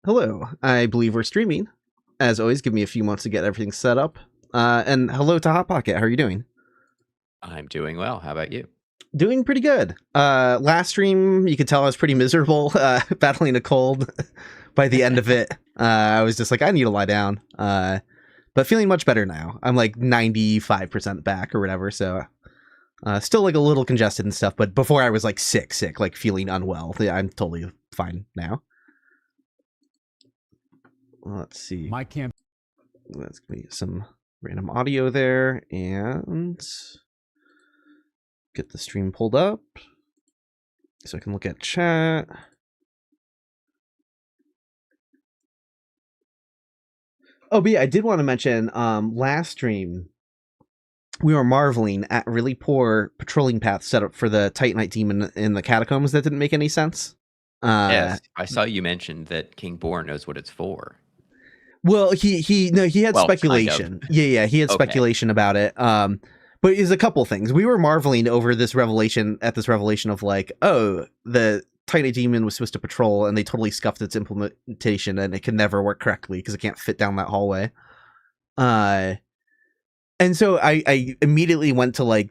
Hello, I believe we're streaming. As always, give me a few months to get everything set up. And hello to Hot Pocket. How are you doing? I'm doing well. How about you? Doing pretty good. Last stream, you could tell I was pretty miserable, battling a cold. By the end of it, I was just like, I need to lie down. But feeling much better now. I'm like 95% back or whatever, so still like a little congested and stuff, but before I was like sick, like feeling unwell. I'm totally fine now. Let's see. My camp. Let's give me some random audio there and get the stream pulled up so I can look at chat. Oh, but yeah, I did want to mention last stream we were marveling at really poor patrolling path setup for the Titanite demon in the catacombs that didn't make any sense. Yes, I saw you mentioned that King Boar knows what it's for. Well, he had speculation. Kind of. Yeah, he had Okay. speculation about it. But it's a couple things. We were marveling over this revelation of like, oh, the Titanite demon was supposed to patrol and they totally scuffed its implementation and it can never work correctly because it can't fit down that hallway. And so I immediately went to like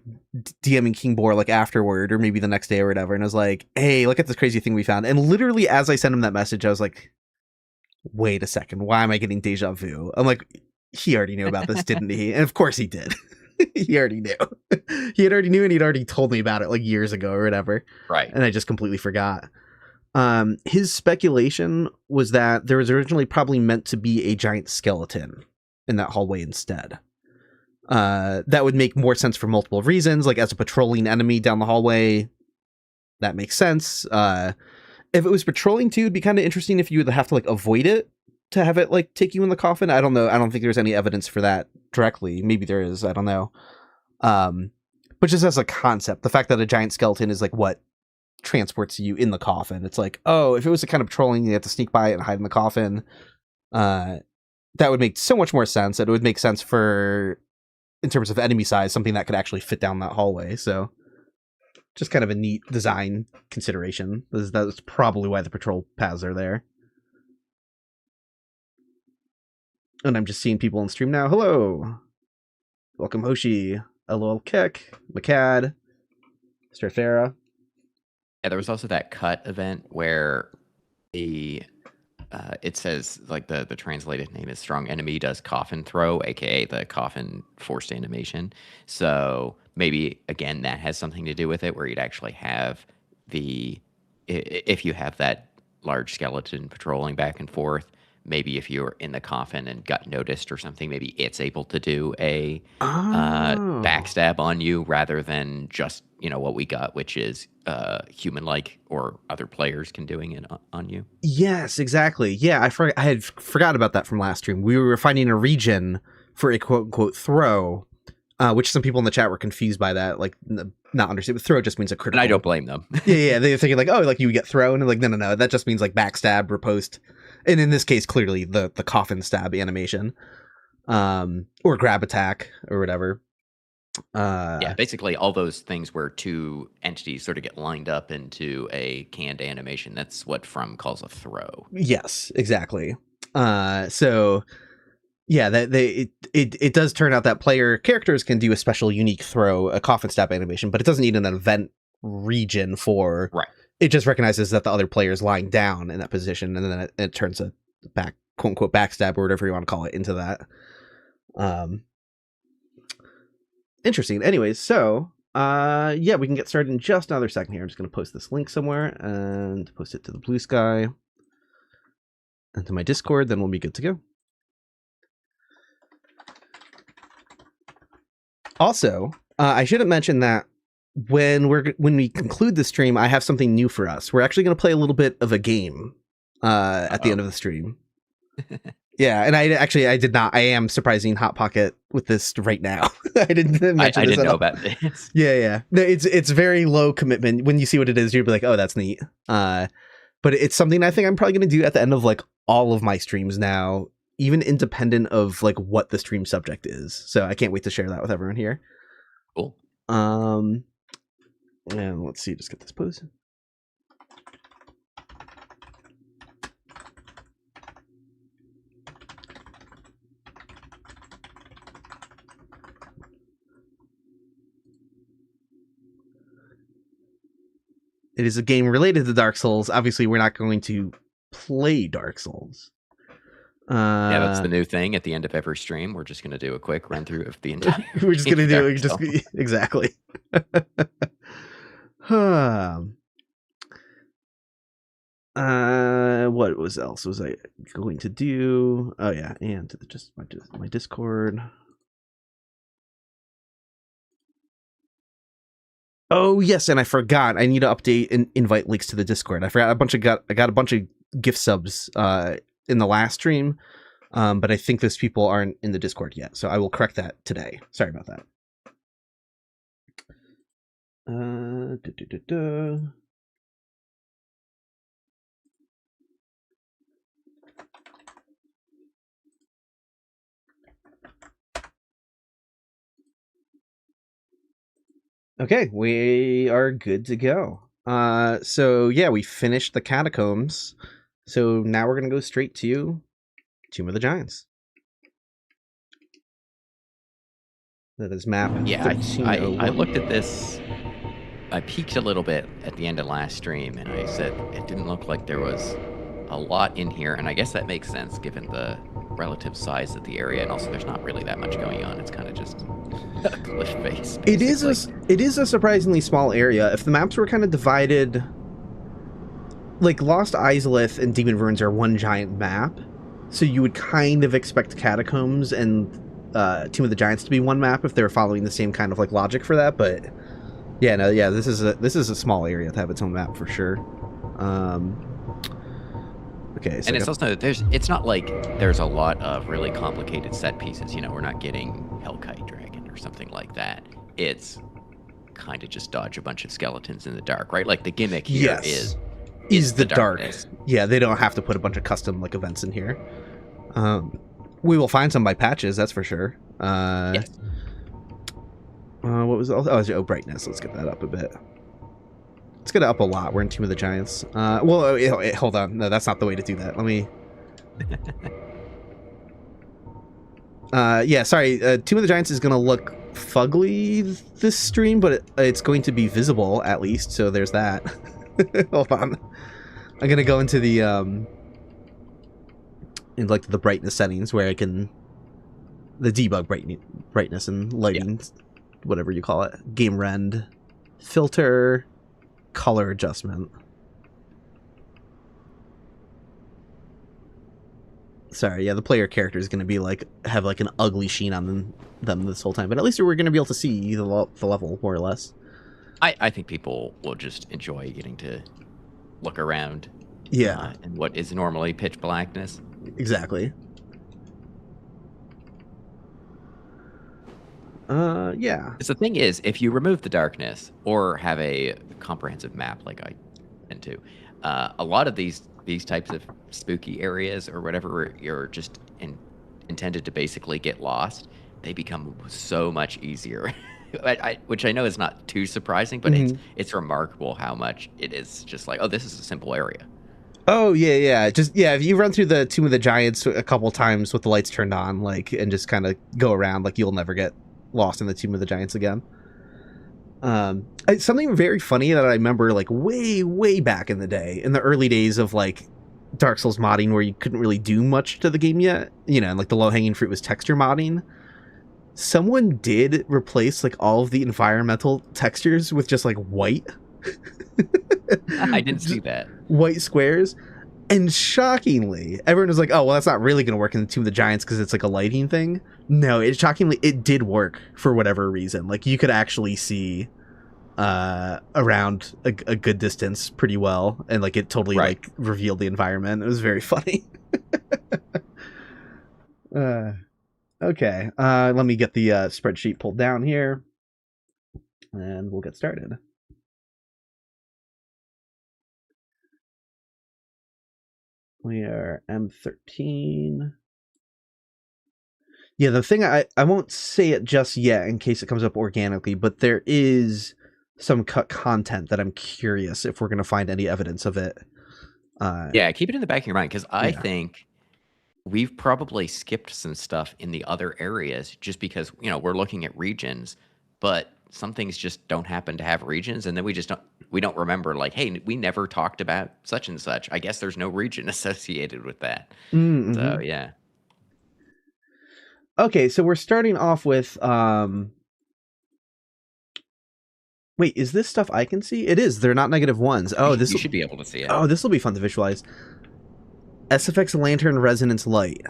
DMing King Boar like afterward or maybe the next day or whatever, and I was like, hey, look at this crazy thing we found. And literally as I sent him that message, I was like, wait a second, why am I getting deja vu? I'm like, he already knew about this, didn't he? And of course he did. He already knew. He had already knew, and he'd already told me about it like years ago or whatever. Right. And I just completely forgot. His speculation was that there was originally probably meant to be a giant skeleton in that hallway instead. That would make more sense for multiple reasons. Like as a patrolling enemy down the hallway, that makes sense. If it was patrolling too, it'd be kind of interesting if you would have to like avoid it to have it like take you in the coffin. I don't know. I don't think there's any evidence for that directly. Maybe there is. I don't know. But just as a concept, the fact that a giant skeleton is like what transports you in the coffin. It's like, oh, if it was a kind of patrolling, you have to sneak by it and hide in the coffin. That would make so much more sense. It would make sense for, in terms of enemy size, something that could actually fit down that hallway. So just kind of a neat design consideration. That's probably why the patrol paths are there. And I'm just seeing people on stream now. Hello. Welcome, Hoshi. LOL Kick. McCad. Strafera. Yeah, there was also that cut event where the it says like the translated name is strong enemy does coffin throw, aka the coffin forced animation. So maybe again that has something to do with it, where you'd actually have if you have that large skeleton patrolling back and forth. Maybe if you're in the coffin and got noticed or something, maybe it's able to do a backstab on you rather than just, what we got, which is human-like or other players can doing it on you. Yes, exactly. Yeah, I had forgot about that from last stream. We were finding a region for a quote-unquote throw, which some people in the chat were confused by that, like not understand. But throw just means a critical. And I don't blame them. Yeah, they're thinking like, oh, like you get thrown, and like no, that just means like backstab, riposte. And in this case, clearly the coffin stab animation, or grab attack or whatever. Yeah, basically all those things where two entities sort of get lined up into a canned animation. That's what From calls a throw. Yes, exactly. So yeah, it does turn out that player characters can do a special unique throw, a coffin stab animation, but it doesn't need an event region for. Right. It just recognizes that the other player is lying down in that position, and then it turns a back, quote unquote, backstab or whatever you want to call it into that. Interesting. Anyways, so yeah, we can get started in just another second here. I'm just going to post this link somewhere and post it to the Blue Sky and to my Discord. Then we'll be good to go. Also, I should have mentioned that when we conclude the stream, I have something new for us. We're actually going to play a little bit of a game at the end of the stream. Yeah, and I did not. I am surprising Hot Pocket with this right now. I didn't mention I this didn't know all. about this. Yeah. No, it's very low commitment. When you see what it is, you'll be like, oh, that's neat. But it's something I think I'm probably going to do at the end of like all of my streams now, even independent of like what the stream subject is. So I can't wait to share that with everyone here. Cool. And let's see, just get this posted. It is a game related to Dark Souls. Obviously, we're not going to play Dark Souls. Yeah, that's the new thing. At the end of every stream, we're just going to do a quick run through of the entire. We're just going to do it. Just exactly. What else was I going to do? Oh yeah, and just my Discord. Oh yes, and I forgot. I need to update and invite links to the Discord. I forgot I got a bunch of gift subs in the last stream, but I think those people aren't in the Discord yet, so I will correct that today. Sorry about that. Okay, we are good to go. So yeah, we finished the catacombs. So now we're gonna go straight to Tomb of the Giants. That is map. Yeah, I looked at this. I peeked a little bit at the end of last stream, and I said it didn't look like there was a lot in here, and I guess that makes sense given the relative size of the area, and also there's not really that much going on. It's kind of just a cliff face. Basically. It is a surprisingly small area. If the maps were kind of divided, like Lost Izalith and Demon Ruins are one giant map, so you would kind of expect Catacombs and Tomb of the Giants to be one map if they were following the same kind of like logic for that. But yeah, no, yeah, this is a small area to have its own map for sure. Okay, so and it's also it's not like there's a lot of really complicated set pieces. You know, we're not getting Hellkite Dragon or something like that. It's kind of just dodge a bunch of skeletons in the dark, right? Like the gimmick here is the dark. Yeah, they don't have to put a bunch of custom like events in here. We will find some by patches, that's for sure. Yes. What was brightness? Let's get that up a bit. Let's get it up a lot. We're in Tomb of the Giants. Hold on. No, that's not the way to do that. Let me. Yeah, sorry. Tomb of the Giants is gonna look fugly this stream, but it's going to be visible at least. So there's that. Hold on. I'm gonna go into the in like the brightness settings where I can the debug brightness and lighting, whatever you call it, game rend, filter, color adjustment. Sorry, yeah, the player character is going to be like have like an ugly sheen on them this whole time, but at least we're going to be able to see the level more or less. I think people will just enjoy getting to look around. Yeah, and what is normally pitch blackness. Exactly. Yeah. Because the thing is, if you remove the darkness or have a comprehensive map like I tend to, a lot of these types of spooky areas or whatever you're just intended to basically get lost, they become so much easier. Which I know is not too surprising, but it's remarkable how much it is just like, oh, this is a simple area. Oh yeah. If you run through the Tomb of the Giants a couple times with the lights turned on, like, and just kind of go around, like, you'll never get lost in the Tomb of the Giants again. Something very funny that I remember, like, way back in the day, in the early days of like Dark Souls modding, where you couldn't really do much to the game yet, you know, and like the low-hanging fruit was texture modding. Someone did replace like all of the environmental textures with just like white. I didn't see that. White squares. And shockingly, everyone was like, oh, well, that's not really going to work in the Tomb of the Giants because it's like a lighting thing. No, it did work for whatever reason. Like, you could actually see around a good distance pretty well. And like, it totally like revealed the environment. It was very funny. Okay, let me get the spreadsheet pulled down here, and we'll get started. We are M13. Yeah, the thing, I won't say it just yet in case it comes up organically, but there is some cut content that I'm curious if we're going to find any evidence of it. Yeah, keep it in the back of your mind, because I think we've probably skipped some stuff in the other areas just because, you know, we're looking at regions, but some things just don't happen to have regions, and then we don't remember, like, hey, we never talked about such and such. I guess there's no region associated with that. So Mm-hmm. yeah. Okay, so we're starting off with wait, is this stuff I can see? It is. They're not -1s. Oh, You should be able to see it. Oh, this will be fun to visualize. SFX Lantern Resonance Light.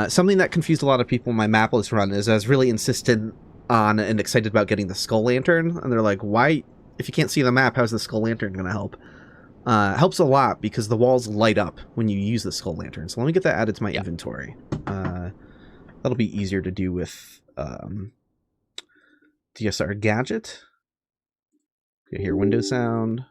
Something that confused a lot of people in my mapless run is I was really insistent on and excited about getting the Skull Lantern, and they're like, why, if you can't see the map, how's the Skull Lantern going to help? Helps a lot because the walls light up when you use the Skull Lantern. So let me get that added to my inventory. That'll be easier to do with DSR Gadget. Okay, here, window sound.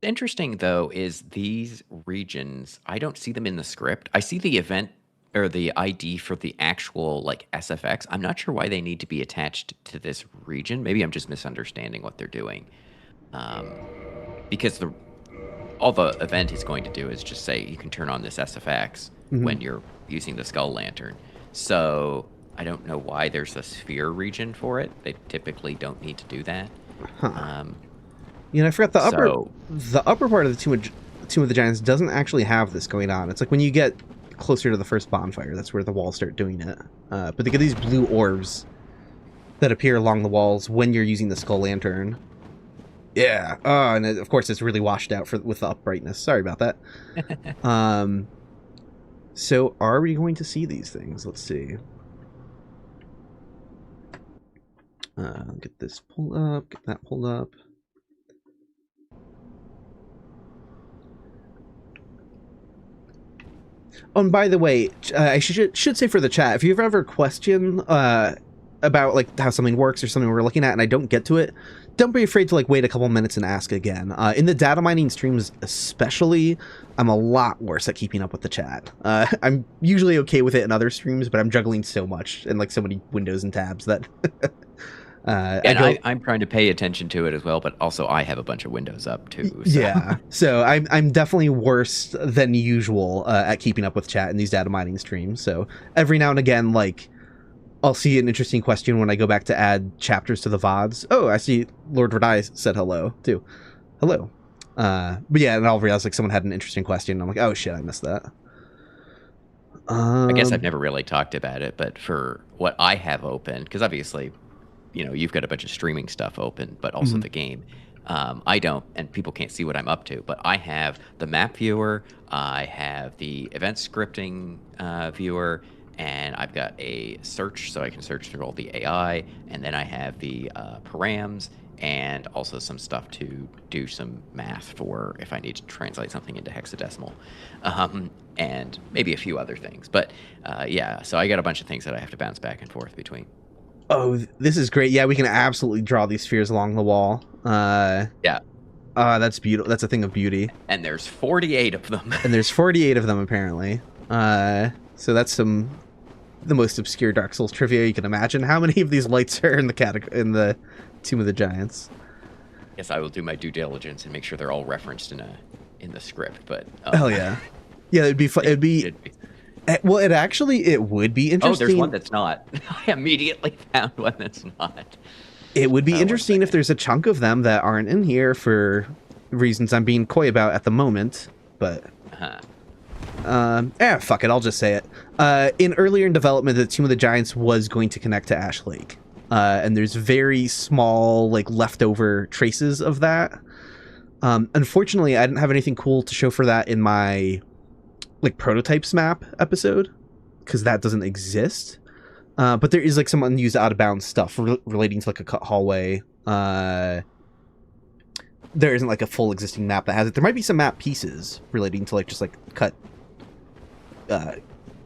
Interesting, though, is these regions, I don't see them in the script. I see the event or the ID for the actual, like, SFX. I'm not sure why they need to be attached to this region. Maybe I'm just misunderstanding what they're doing. Because all the event is going to do is just say you can turn on this SFX when you're using the Skull Lantern. So I don't know why there's a sphere region for it. They typically don't need to do that. Huh. You know, I forgot the upper part of the Tomb of the Giants doesn't actually have this going on. It's like when you get closer to the first bonfire, that's where the walls start doing it. But they get these blue orbs that appear along the walls when you're using the Skull Lantern. Yeah. Oh, and of course it's really washed out with the up brightness. Sorry about that. So are we going to see these things? Let's see. Get this pulled up, get that pulled up. Oh, and by the way, I should say for the chat, if you ever question about like how something works or something we're looking at and I don't get to it, don't be afraid to like wait a couple minutes and ask again. In the data mining streams especially, I'm a lot worse at keeping up with the chat. I'm usually okay with it in other streams, but I'm juggling so much and like so many windows and tabs that I'm trying to pay attention to it as well, but also I have a bunch of windows up too. So. Yeah, so I'm definitely worse than usual at keeping up with chat in these data mining streams. So every now and again, like, I'll see an interesting question when I go back to add chapters to the VODs. Oh, I see Lord Verdai said hello, too. Hello. But yeah, and I'll realize, like, someone had an interesting question. I'm like, oh, shit, I missed that. I guess I've never really talked about it, but for what I have open, because obviously, you know, you've got a bunch of streaming stuff open, but also the game. I don't, and people can't see what I'm up to, but I have the map viewer, I have the event scripting viewer, and I've got a search, so I can search through all the AI, and then I have the params, and also some stuff to do some math for if I need to translate something into hexadecimal, and maybe a few other things. But yeah, so I got a bunch of things that I have to bounce back and forth between. Oh, this is great. Yeah, we can absolutely draw these spheres along the wall. Yeah. That's beautiful. That's a thing of beauty. And there's 48 of them. And there's 48 of them, apparently. So that's the most obscure Dark Souls trivia you can imagine. How many of these lights are in the Tomb of the Giants? Yes, I will do my due diligence and make sure they're all referenced in the script. But hell yeah, yeah, it'd be fun. It'd be. Well, it would be interesting. Oh, there's one that's not. I immediately found one that's not. It would be interesting if there's a chunk of them that aren't in here for reasons I'm being coy about at the moment. But fuck it, I'll just say it. Earlier in development, the Tomb of the Giants was going to connect to Ash Lake, and there's very small, like, leftover traces of that. Unfortunately, I didn't have anything cool to show for that in my, like, prototypes map episode, because that doesn't exist. But there is, like, some unused out-of-bounds stuff relating to, like, a cut hallway. There isn't, like, a full existing map that has it. There might be some map pieces relating to, like, just, like, cut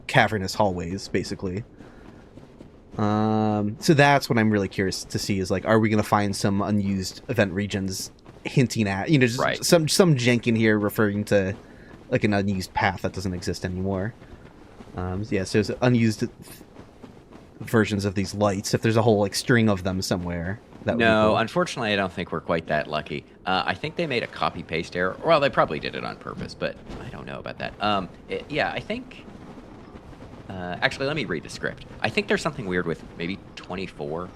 cavernous hallways, basically. So that's what I'm really curious to see is, like, are we going to find some unused event regions hinting at, you know, just some jank in here referring to, like, an unused path that doesn't exist anymore. Yeah, so there's unused versions of these lights. If there's a whole, like, string of them somewhere, that would be cool. Unfortunately, I don't think we're quite that lucky. I think they made a copy-paste error. Well, they probably did it on purpose, but I don't know about that. Yeah, I think Actually, let me read the script. I think there's something weird with maybe 24,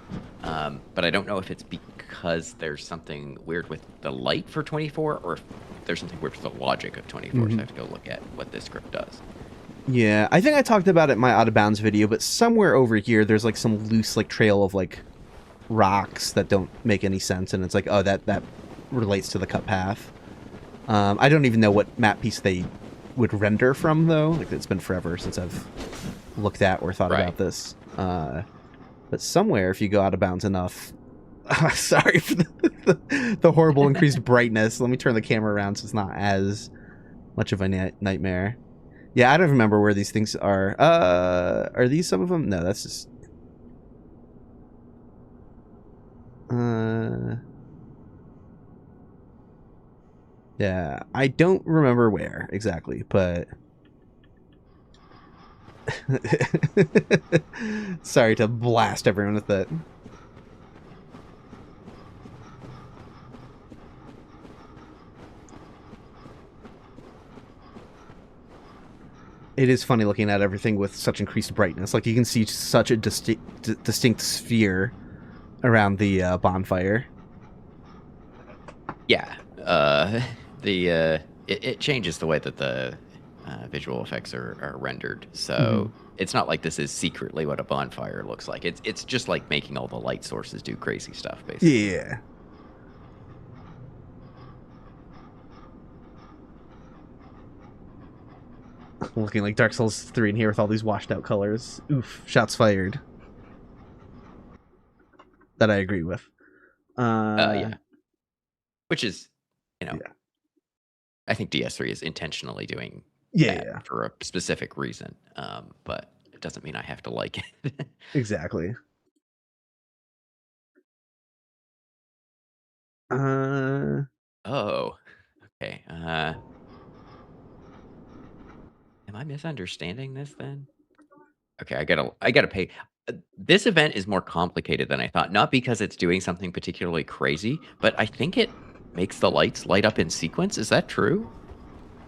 but I don't know if it's because there's something weird with the light for 24 or if there's something weird with the logic of 24, so I have to go look at what this script does. Yeah, I think I talked about it in my Out of Bounds video, but somewhere over here there's like some loose like trail of like rocks that don't make any sense, and it's like, oh, that relates to the cut path. I don't even know what map piece they would render from, though. Like, it's been forever since I've looked at or thought about this. But somewhere, if you go out of bounds enough... sorry for the horrible increased brightness. Let me turn the camera around so it's not as much of a nightmare. Yeah, I don't remember where these things are. Are these some of them? No, that's just... Yeah, I don't remember where exactly, but... Sorry to blast everyone with that. It is funny looking at everything with such increased brightness. Like, you can see such a distinct sphere around the bonfire. Yeah, it changes the way that the visual effects are rendered. So it's not like this is secretly what a bonfire looks like. It's just like making all the light sources do crazy stuff, basically. Yeah. Looking like Dark Souls 3 in here with all these washed out colors. Oof, shots fired. That I agree with. Yeah. Which is, I think DS3 is intentionally doing that for a specific reason. But it doesn't mean I have to like it. Exactly. Oh, okay. Am I misunderstanding this then? Okay, I gotta pay. This event is more complicated than I thought. Not because it's doing something particularly crazy, but I think it makes the lights light up in sequence. Is that true?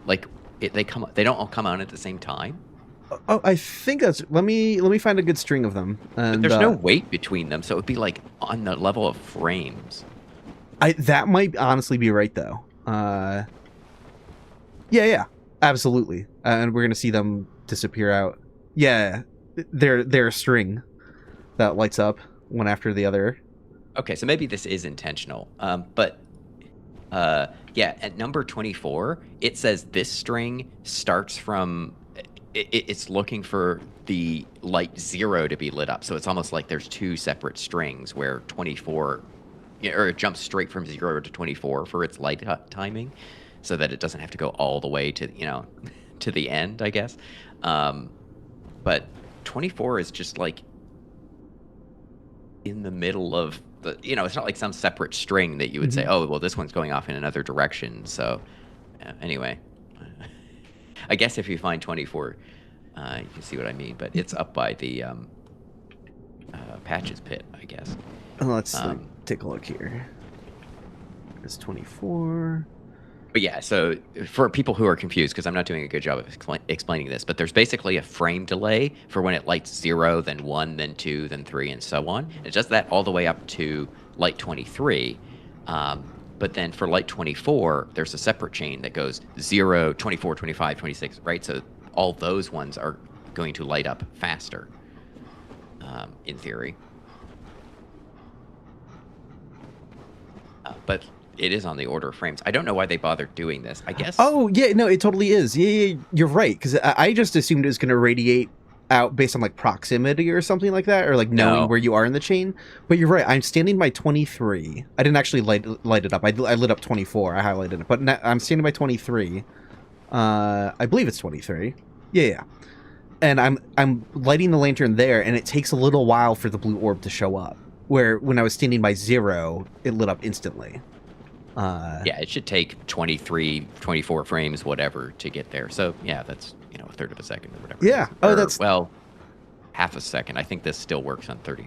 Like they don't all come out at the same time? Oh, I think that's... Let me find a good string of them. And, but there's no weight between them, so it would be like on the level of frames. That might honestly be right, though. Yeah, absolutely. And we're gonna see them disappear out. Yeah, they're a string that lights up one after the other. Okay, so maybe this is intentional. But yeah, at number 24, it says this string starts from... It's looking for the light 0 to be lit up. So it's almost like there's two separate strings where 24... or it jumps straight from 0 to 24 for its light timing, so that it doesn't have to go all the way to, to the end, I guess. But 24 is just like in the middle of the, it's not like some separate string that you would say, oh, well, this one's going off in another direction. So anyway, I guess if you find 24, you can see what I mean, but it's up by the Patches pit, I guess. Let's take a look here. It's 24. But yeah, so for people who are confused, because I'm not doing a good job of explaining this, but there's basically a frame delay for when it lights 0, then 1, then 2, then 3, and so on. It does that all the way up to light 23. But then for light 24, there's a separate chain that goes 0, 24, 25, 26, right? So all those ones are going to light up faster, in theory. But it is on the order of frames. I don't know why they bothered doing this. I guess. Oh yeah, no, it totally is. Yeah, you're right. Because I just assumed it was going to radiate out based on like proximity or something like that, or like knowing where you are in the chain. But you're right. I'm standing by 23. I didn't actually light it up. I lit up 24. I highlighted it, but I'm standing by 23. I believe it's 23. Yeah. And I'm lighting the lantern there, and it takes a little while for the blue orb to show up. Where when I was standing by 0, it lit up instantly. Yeah, it should take 23, 24 frames, whatever, to get there. So, yeah, that's, a third of a second or whatever. Yeah. Well, half a second. I think this still works on 30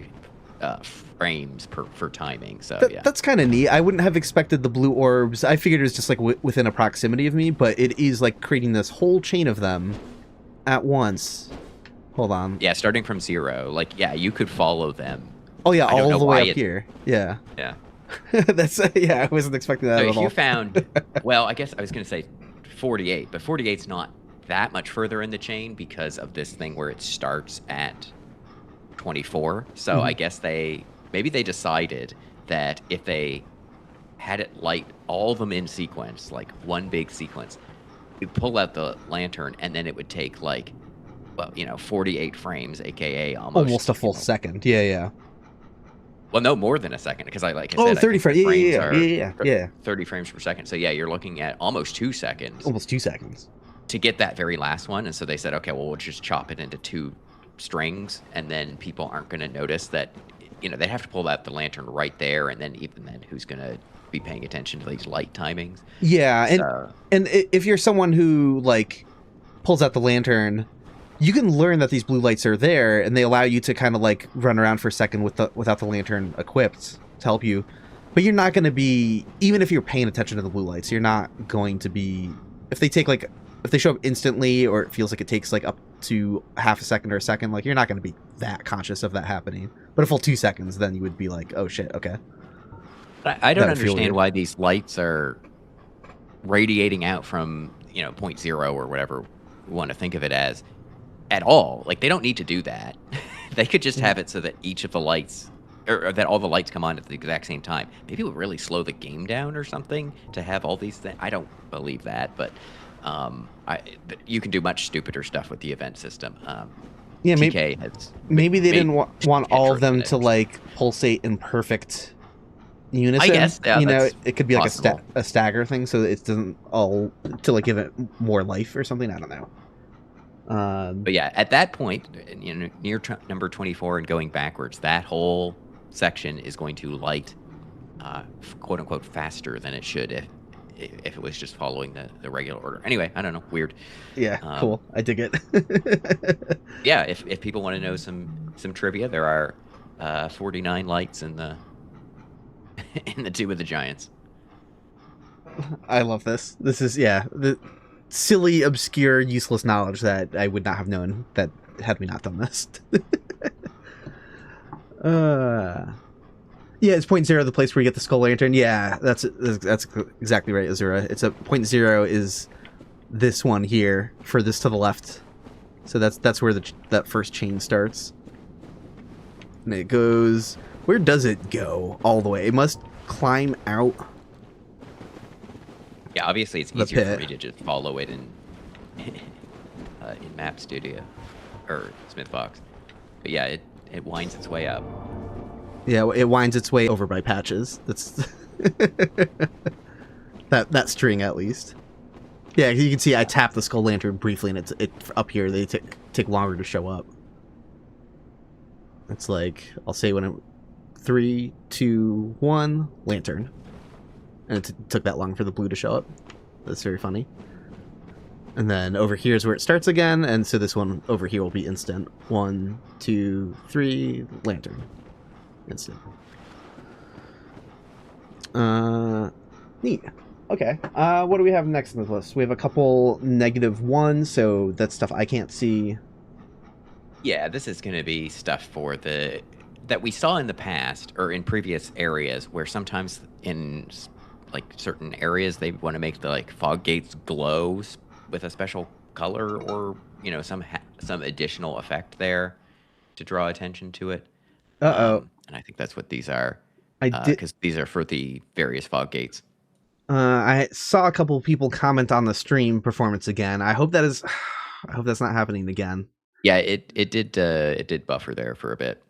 frames for timing. So, yeah. That's kind of neat. I wouldn't have expected the blue orbs. I figured it was just, like, within a proximity of me, but it is, like, creating this whole chain of them at once. Hold on. Yeah, starting from 0. Like, yeah, you could follow them. Oh yeah, I don't all know the way why up here. Yeah. Yeah. That's yeah. I wasn't expecting that So at if you all. found, well, I guess I was going to say 48, but 48's not that much further in the chain because of this thing where it starts at 24. So I guess maybe they decided that if they had it light all of them in sequence, like one big sequence, you pull out the lantern and then it would take like, well, 48 frames, aka Almost a full second. Yeah, yeah. Well, no, more than a second, because like I Oh, said, 30 I think frames. the Yeah, frames yeah, are yeah, yeah. 30 frames per second. So yeah, you're looking at almost 2 seconds. Almost 2 seconds. To get that very last one. And so they said, okay, well, we'll just chop it into 2 strings, and then people aren't going to notice that, they'd have to pull out the lantern right there, and then even then, who's going to be paying attention to these light timings? Yeah, So, and if you're someone who, like, pulls out the lantern, you can learn that these blue lights are there, and they allow you to kind of, like, run around for a second without the lantern equipped to help you. But you're not going to be, even if you're paying attention to the blue lights, you're not going to be, if they show up instantly, or it feels like it takes like up to half a second or a second, like you're not going to be that conscious of that happening. But a full 2 seconds, then you would be like, oh shit, okay. I don't understand why these lights are radiating out from, point 0 or whatever you want to think of it as at all. Like, they don't need to do that. They could just have it so that each of the lights, or that all the lights come on at the exact same time. Maybe it would really slow the game down or something to have all these things. I don't believe that, but you can do much stupider stuff with the event system. Yeah, maybe they didn't want all of them to like pulsate in perfect unison. I guess, yeah, it could be like possible. a stagger thing, so it doesn't all to like give it more life or something. I don't know. But yeah, at that point, near number 24 and going backwards, that whole section is going to light, quote unquote, faster than it should if it was just following the regular order. Anyway, I don't know, weird. Yeah, cool. I dig it. Yeah, if people want to know some trivia, there are 49 lights in the in the Tomb of the Giants. I love this. This is the silly, obscure, useless knowledge that I would not have known that had we not done this. Yeah, it's 0.0, the place where you get the skull lantern. Yeah, that's exactly right, Azura. It's a 0.0 is this one here, furthest to the left. So that's where that first chain starts. And it goes... Where does it go all the way? It must climb out. Yeah, obviously it's easier for me to just follow it in Map Studio or Smithbox. But yeah, it winds its way up. Yeah, it winds its way over by patches. That's that string at least. Yeah, you can see I tapped the skull lantern briefly, and it up here. They take longer to show up. It's like I'll say when 3, 2, 1, lantern, and it took that long for the blue to show up. That's very funny. And then over here is where it starts again, and so this one over here will be instant. 1, 2, 3, lantern. Instant. Neat. Okay. What do we have next on the list? We have a couple -1, so that's stuff I can't see. Yeah, this is going to be stuff for that we saw in the past or in previous areas where sometimes in like certain areas they want to make the like fog gates glow with a special color or some additional effect there to draw attention to it. And I think that's what these are. Because these are for the various fog gates. I saw a couple people comment on the stream performance again. I hope that's not happening again. Yeah, it did buffer there for a bit.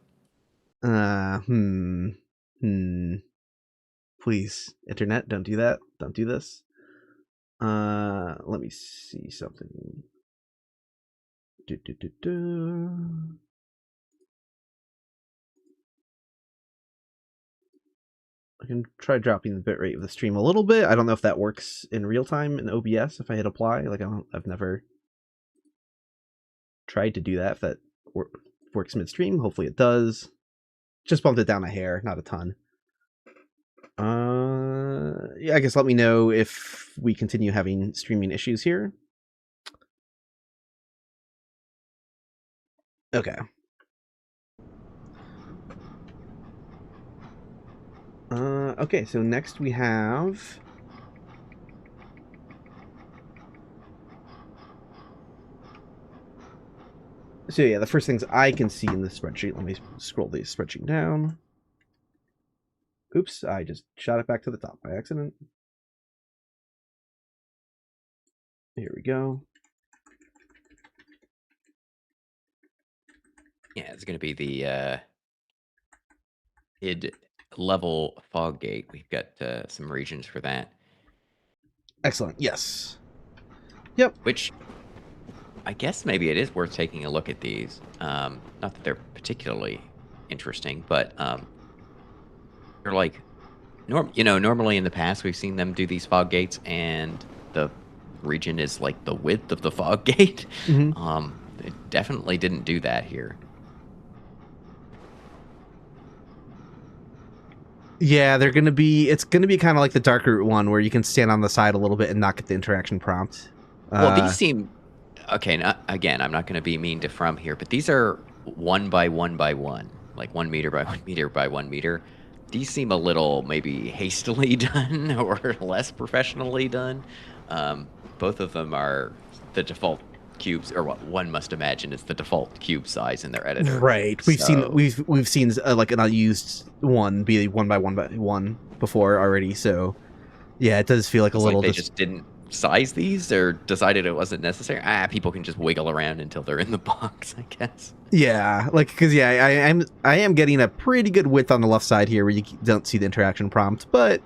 Please, internet, don't do that. Don't do this. Let me see something. I can try dropping the bitrate of the stream a little bit. I don't know if that works in real time in OBS if I hit apply. Like I've never tried to do that. If that works midstream, hopefully it does. Just bumped it down a hair, not a ton. Yeah, I guess let me know if we continue having streaming issues here. Okay. Okay, so next we have... So yeah, the first things I can see in the spreadsheet, let me scroll the spreadsheet down. Oops, I just shot it back to the top by accident. Here we go. Yeah, it's going to be the id level fog gate. We've got some regions for that. Excellent, yes. Yep. Which I guess maybe it is worth taking a look at these. Not that they're particularly interesting, but they're like, normally in the past we've seen them do these fog gates, and the region is like the width of the fog gate. Mm-hmm. It definitely didn't do that here. Yeah, they're gonna be. It's gonna be kind of like the dark route one, where you can stand on the side a little bit and not get the interaction prompt. Well, these seem okay. Again, I'm not going to be mean to From here, but these are 1 by 1 by 1, like 1 meter by 1 meter by 1 meter. These seem a little maybe hastily done or less professionally done. Both of them are the default cubes, or what one must imagine is the default cube size in their editor. Right. We've seen like an unused one be 1 by 1 by 1 before already. So yeah, it does feel like a little. Like they just didn't size these, or decided it wasn't necessary. People can just wiggle around until they're in the box, I guess. Yeah, like because I am getting a pretty good width on the left side here where you don't see the interaction prompt, but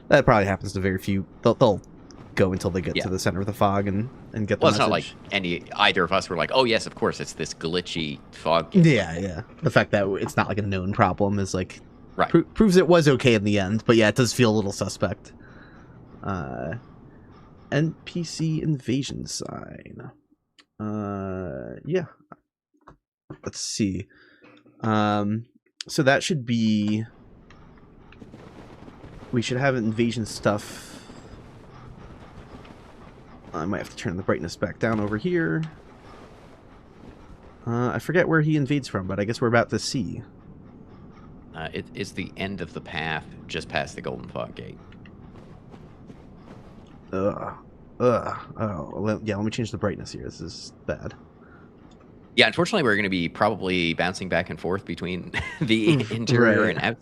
that probably happens to very few. They'll go until they get to the center of the fog and get the well, it's message. not like either of us were like, oh yes, of course, it's this glitchy fog game. Yeah. The fact that it's not like a known problem is like right. Proves it was okay in the end, but yeah, it does feel a little suspect. NPC invasion sign. Yeah. Let's see. So that should be. We should have invasion stuff. I might have to turn the brightness back down over here. I forget where he invades from, but I guess we're about to see. It is the end of the path, just past the Golden Fog Gate. Oh, yeah, let me change the brightness here. This is bad. Yeah, unfortunately, we're going to be probably bouncing back and forth between the interior and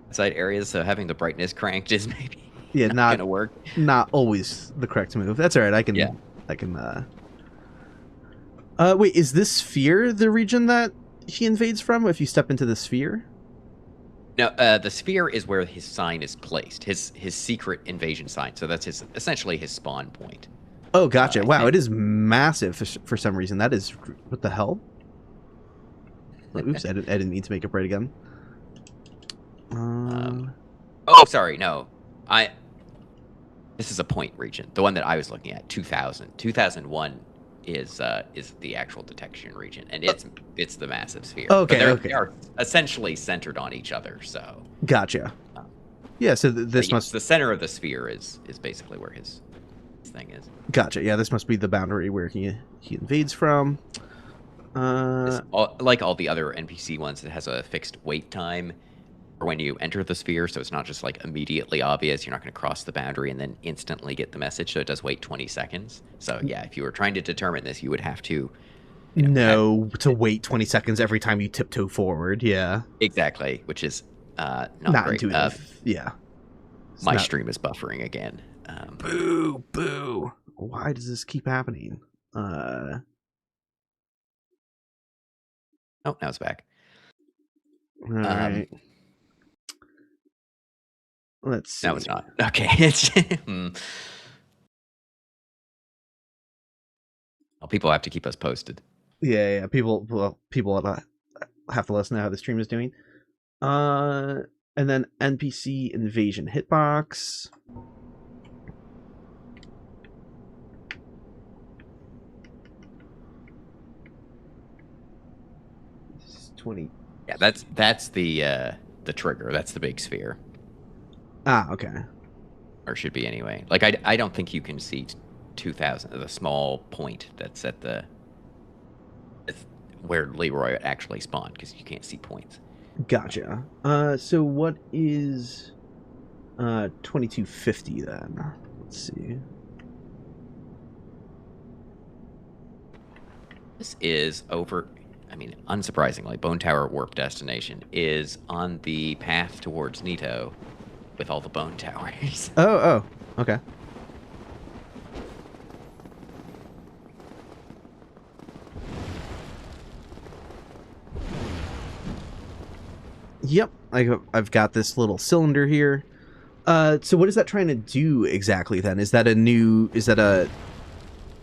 outside areas, so having the brightness cranked is maybe not going to work. Not always the correct move. That's all right. I can. Wait, is this sphere the region that he invades from? If you step into the sphere? No, the sphere is where his sign is placed. His secret invasion sign. So that's essentially his spawn point. Oh, gotcha. Wow, it is massive for some reason. That is... What the hell? Oops, I didn't mean to make it bright again. Oh, sorry, no. This is a point region. The one that I was looking at, 2000. 2001 is the actual detection region, and it's the massive sphere. Okay, but they are essentially centered on each other, so... Gotcha. Yeah, so this must... The center of the sphere is basically where his thing is. Gotcha. Yeah, this must be the boundary where he invades from. Like all the other NPC ones, it has a fixed wait time for when you enter the sphere, so it's not just like immediately obvious. You're not going to cross the boundary and then instantly get the message, so it does wait 20 seconds. So yeah, if you were trying to determine this, you would have to... to wait 20 seconds every time you tiptoe forward, yeah. Exactly, which is not great. Intuitive, yeah. My stream is buffering again. Boo. Why does this keep happening? Oh, now it's back. All right. Let's see. No, it's not. Okay. It's well, people have to keep us posted. Yeah. People have to let us know how the stream is doing. And then NPC invasion hitbox. 20. Yeah, that's the trigger. That's the big sphere. Ah, okay. Or should be anyway. Like I don't think you can see 2000, the small point that's at the where Leeroy actually spawned because you can't see points. Gotcha. So what is 2250 then? Let's see. This is over. I mean, unsurprisingly, Bone Tower Warp Destination is on the path towards Nito with all the Bone Towers. Oh, okay. Yep, I've got this little cylinder here. So what is that trying to do exactly then? Is that a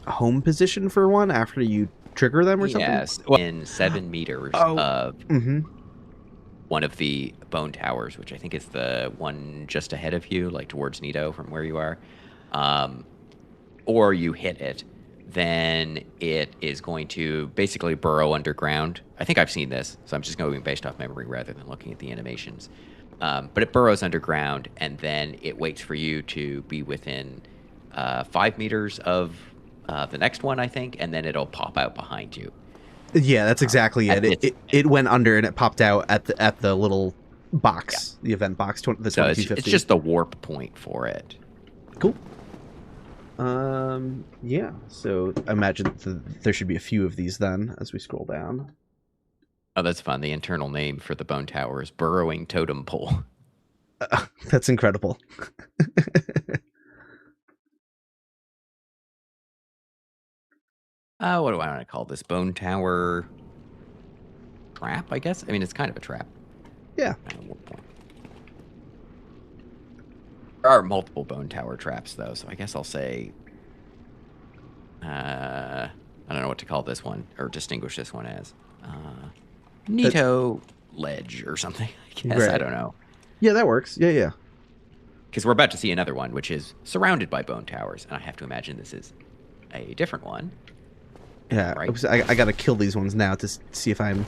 home position for one after you trigger them or something? Yes, in 7 meters of one of the Bone Towers, which I think is the one just ahead of you, like towards Nito from where you are, or you hit it, then it is going to basically burrow underground. I think I've seen this, so I'm just going based off memory rather than looking at the animations. But it burrows underground, and then it waits for you to be within 5 meters of the next one, I think, and then it'll pop out behind you. Yeah, that's exactly it. It went under and it popped out at the little box, the event box, the 2250. It's just the warp point for it. Cool. Yeah. So I imagine there should be a few of these then as we scroll down. Oh, that's fun. The internal name for the Bone Tower is Burrowing Totem Pole. That's incredible. What do I want to call this? Bone Tower trap, I guess? I mean, it's kind of a trap. Yeah. There are multiple Bone Tower traps, though, so I guess I'll say... I don't know what to call this one, or distinguish this one as. Nito Ledge or something, I guess. Right. I don't know. Yeah, that works. Yeah. Because we're about to see another one, which is surrounded by Bone Towers, and I have to imagine this is a different one. Yeah, right? I gotta kill these ones now to see if I'm...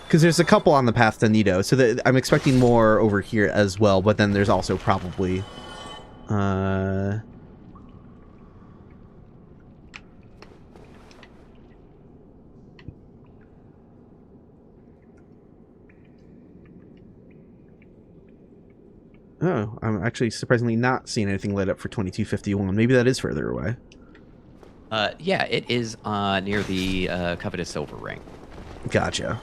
Because there's a couple on the path to Nito, so I'm expecting more over here as well, but then there's also probably... Oh, I'm actually surprisingly not seeing anything lit up for 2251. Maybe that is further away. Yeah, it is near the coveted silver ring. Gotcha.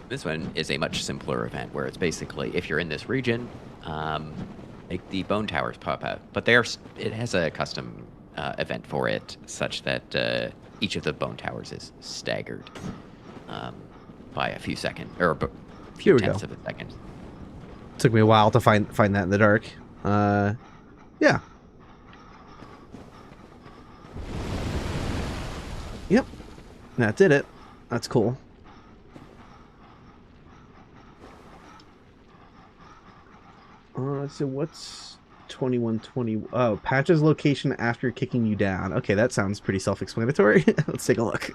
This one is a much simpler event where it's basically, if you're in this region, make the Bone Towers pop out. But it has a custom event for it, such that each of the Bone Towers is staggered by a few seconds, or a few tenths of a second. Took me a while to find that in the dark. Yeah. Yep. That did it. That's cool. So what's 2120? Oh, Patch's location after kicking you down. Okay, that sounds pretty self-explanatory. Let's take a look.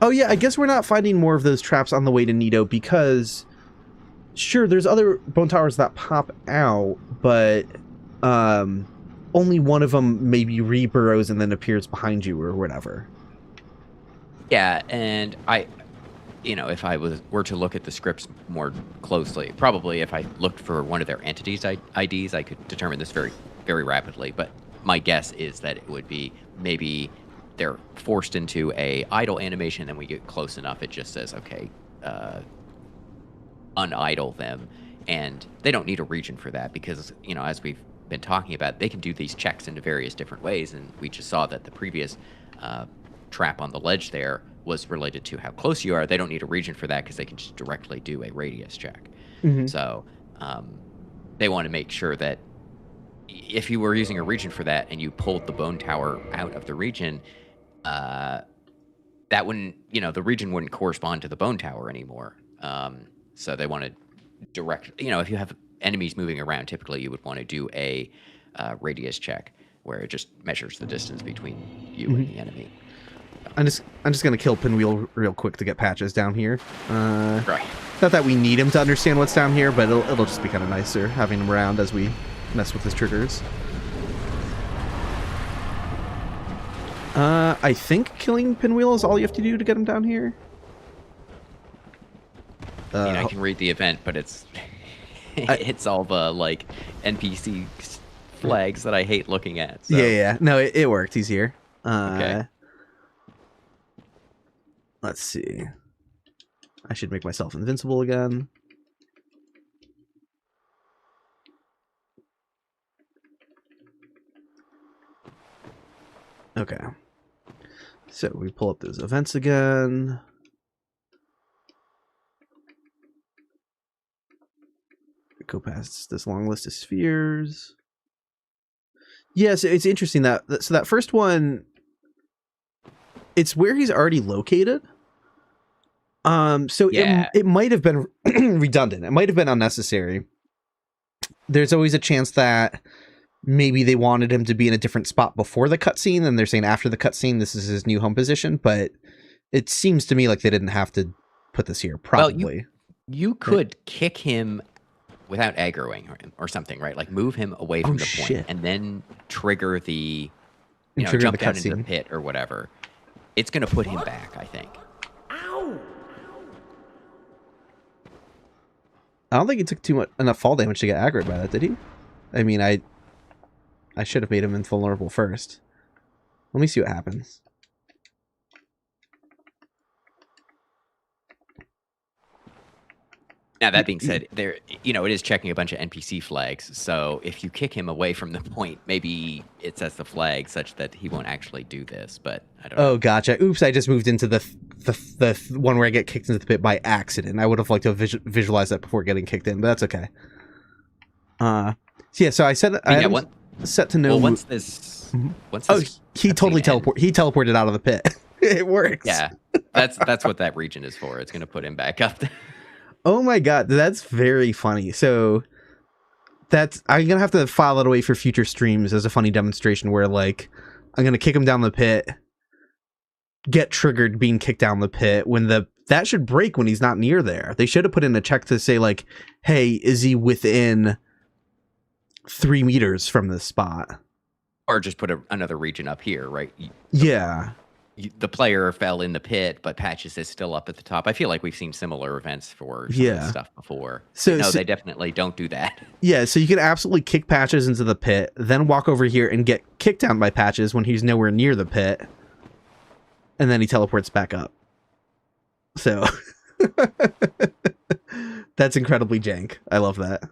Oh yeah, I guess we're not finding more of those traps on the way to Nito because, sure, there's other Bone Towers that pop out, but only one of them maybe re-burrows and then appears behind you or whatever. Yeah, and if I were to look at the scripts more closely, probably if I looked for one of their entities IDs, I could determine this very, very rapidly. But my guess is that it would be maybe they're forced into a idle animation, and we get close enough, it just says, okay, unidle them. And they don't need a region for that because, as we've been talking about, they can do these checks in various different ways. And we just saw that the previous trap on the ledge there was related to how close you are. They don't need a region for that because they can just directly do a radius check. Mm-hmm. So they want to make sure that if you were using a region for that and you pulled the Bone Tower out of the region, that wouldn't, the region wouldn't correspond to the Bone Tower anymore. So they want to direct, if you have enemies moving around, typically you would want to do a radius check, where it just measures the distance between you Mm-hmm. and the enemy. I'm just gonna kill Pinwheel real quick to get Patches down here. Right. Not that we need him to understand what's down here, but it'll just be kind of nicer having him around as we mess with his triggers. I think killing Pinwheel is all you have to do to get him down here. I mean, I can read the event, but it's it's all the like NPC flags that I hate looking at. So. Yeah. No, it worked. He's here. Okay. Let's see. I should make myself invincible again. Okay. So we pull up those events again. Go past this long list of spheres. Yes, it's interesting that so that first one, it's where he's already located. So Yeah. it might have been redundant. It might have been unnecessary. There's always a chance that maybe they wanted him to be in a different spot before the cutscene, and they're saying after the cutscene this is his new home position. But it seems to me like they didn't have to put this here. Probably. Well, you could kick him without aggroing him or something, right? Like move him away from the point and then trigger the, jump down into the pit or whatever. It's going to put him back, I think. Ow! I don't think he took enough fall damage to get aggroed by that, did he? I mean, I should have made him invulnerable first. Let me see what happens. Now, that being said, there, it is checking a bunch of NPC flags. So if you kick him away from the point, maybe it sets the flag such that he won't actually do this. But I don't know. Oh, gotcha. Oops, I just moved into the one where I get kicked into the pit by accident. I would have liked to visualize that before getting kicked in, but that's okay. So I said set to no. Well, once this, he totally teleported out of the pit. It works. Yeah, that's what that region is for. It's going to put him back up there. Oh my god, that's very funny. So I'm gonna have to file that away for future streams as a funny demonstration where like I'm gonna kick him down the pit, get triggered being kicked down the pit when that should break when he's not near there. They should have put in a check to say like, hey, is he within 3 meters from this spot? Or just put another region up here, right? The player fell in the pit, but Patches is still up at the top. I feel like we've seen similar events for some of this stuff before. So they definitely don't do that. Yeah, so you can absolutely kick Patches into the pit, then walk over here and get kicked down by Patches when he's nowhere near the pit, and then he teleports back up. So that's incredibly jank. I love that.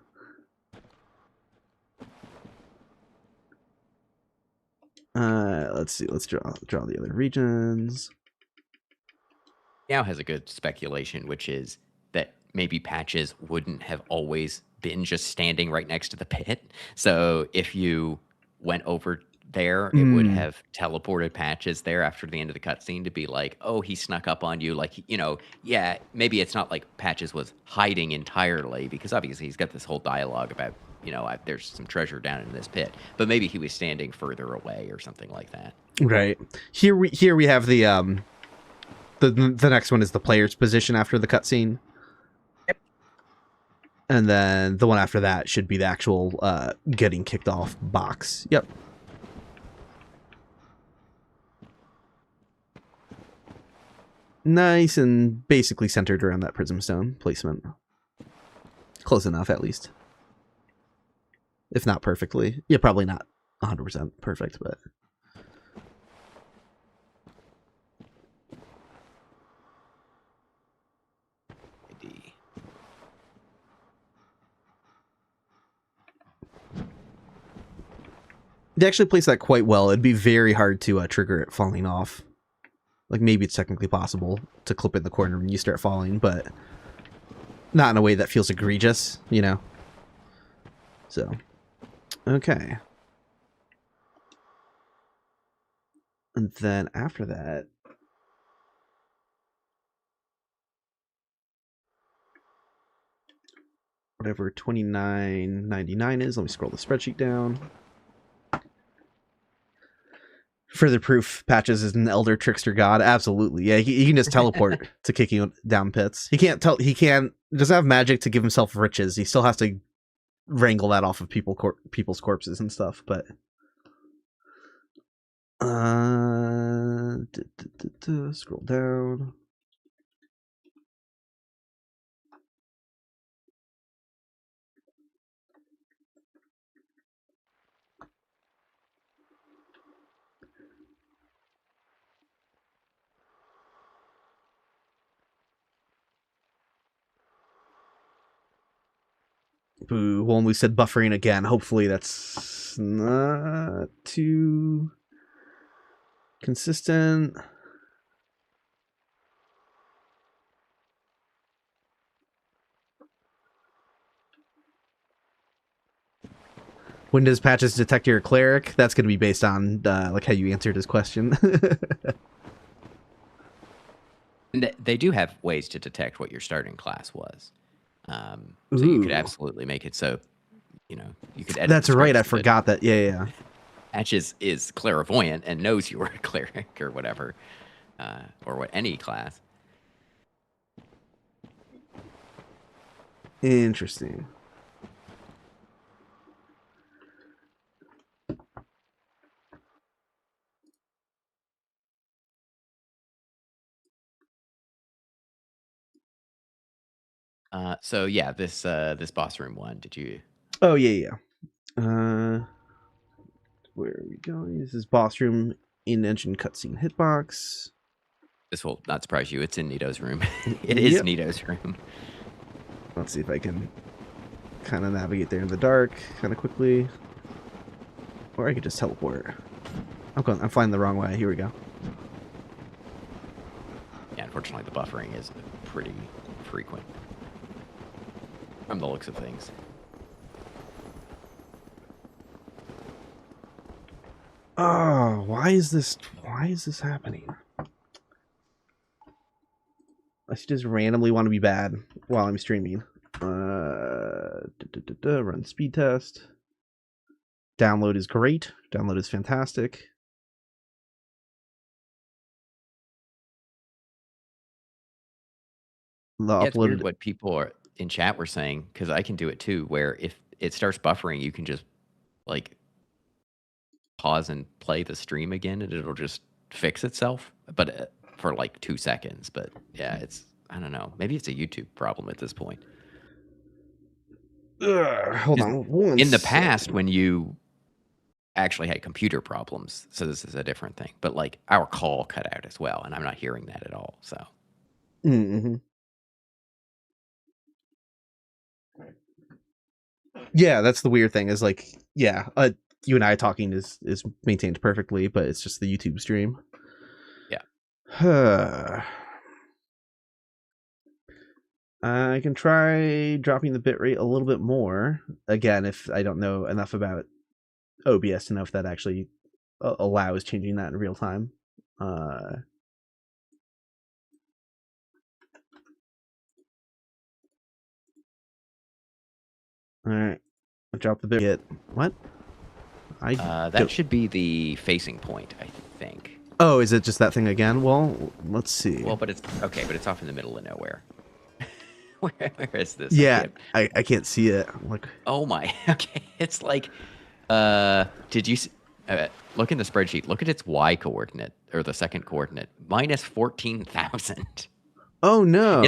Let's see. Let's draw the other regions. Now has a good speculation, which is that maybe Patches wouldn't have always been just standing right next to the pit. So if you went over there, it would have teleported Patches there after the end of the cutscene to be like, oh, he snuck up on you. Like, maybe it's not like Patches was hiding entirely, because obviously he's got this whole dialogue about, there's some treasure down in this pit, but maybe he was standing further away or something like that. Right. Here we have the next one is the player's position after the cutscene. Yep. And then the one after that should be the actual getting kicked off box. Yep. Nice and basically centered around that prism stone placement. Close enough, at least. If not perfectly. Yeah, probably not 100% perfect, but... They actually placed that quite well. It'd be very hard to trigger it falling off. Like, maybe it's technically possible to clip in the corner when you start falling, but not in a way that feels egregious, So, okay. And then after that... whatever 29.99 is, let me scroll the spreadsheet down. Further proof Patches is an elder trickster god. Absolutely. Yeah, he can just teleport to kick you down pits. He doesn't have magic to give himself riches. He still has to wrangle that off of people's corpses and stuff, but scroll down. Boo. Well, we said buffering again. Hopefully that's not too consistent. When does Patches detect you're a cleric? That's going to be based on like how you answered his question. And they do have ways to detect what your starting class was. So you could absolutely make it so, you could edit. That's right. I forgot that. Yeah. Patches is clairvoyant and knows you were a cleric or whatever, or what any class. Interesting. So yeah, this boss room one. Did you? Oh yeah. Where are we going? This is boss room in-engine cutscene hitbox. This will not surprise you. It's in Nito's room. It is Nito's room. Let's see if I can kind of navigate there in the dark kind of quickly. Or I could just teleport. I'm flying the wrong way. Here we go. Yeah, unfortunately, the buffering is pretty frequent from the looks of things. Oh, why is this happening? I should just randomly want to be bad while I'm streaming. Run speed test. Download is great. Download is fantastic. It's weird what people are in chat were saying, because I can do it too, where if it starts buffering, you can just like pause and play the stream again and it'll just fix itself, but for like 2 seconds. But yeah, I don't know, maybe it's a YouTube problem at this point. Hold on. In the past, when you actually had computer problems, so this is a different thing, but like our call cut out as well, and I'm not hearing that at all. So yeah, that's the weird thing, is like, yeah, you and I talking is maintained perfectly, but it's just the YouTube stream. Yeah. I can try dropping the bitrate a little bit more. Again, if I don't know enough about OBS to know if that actually allows changing that in real time. All right, I dropped the bitrate. What? That should be the facing point, I think. Oh, is it just that thing again? Well, let's see. Well, but it's okay, but it's off in the middle of nowhere. Where is this? Yeah, I can't see it. Like, oh my. Okay, it's like, did you look in the spreadsheet? Look at its y coordinate, or the second coordinate, minus 14,000. Oh no!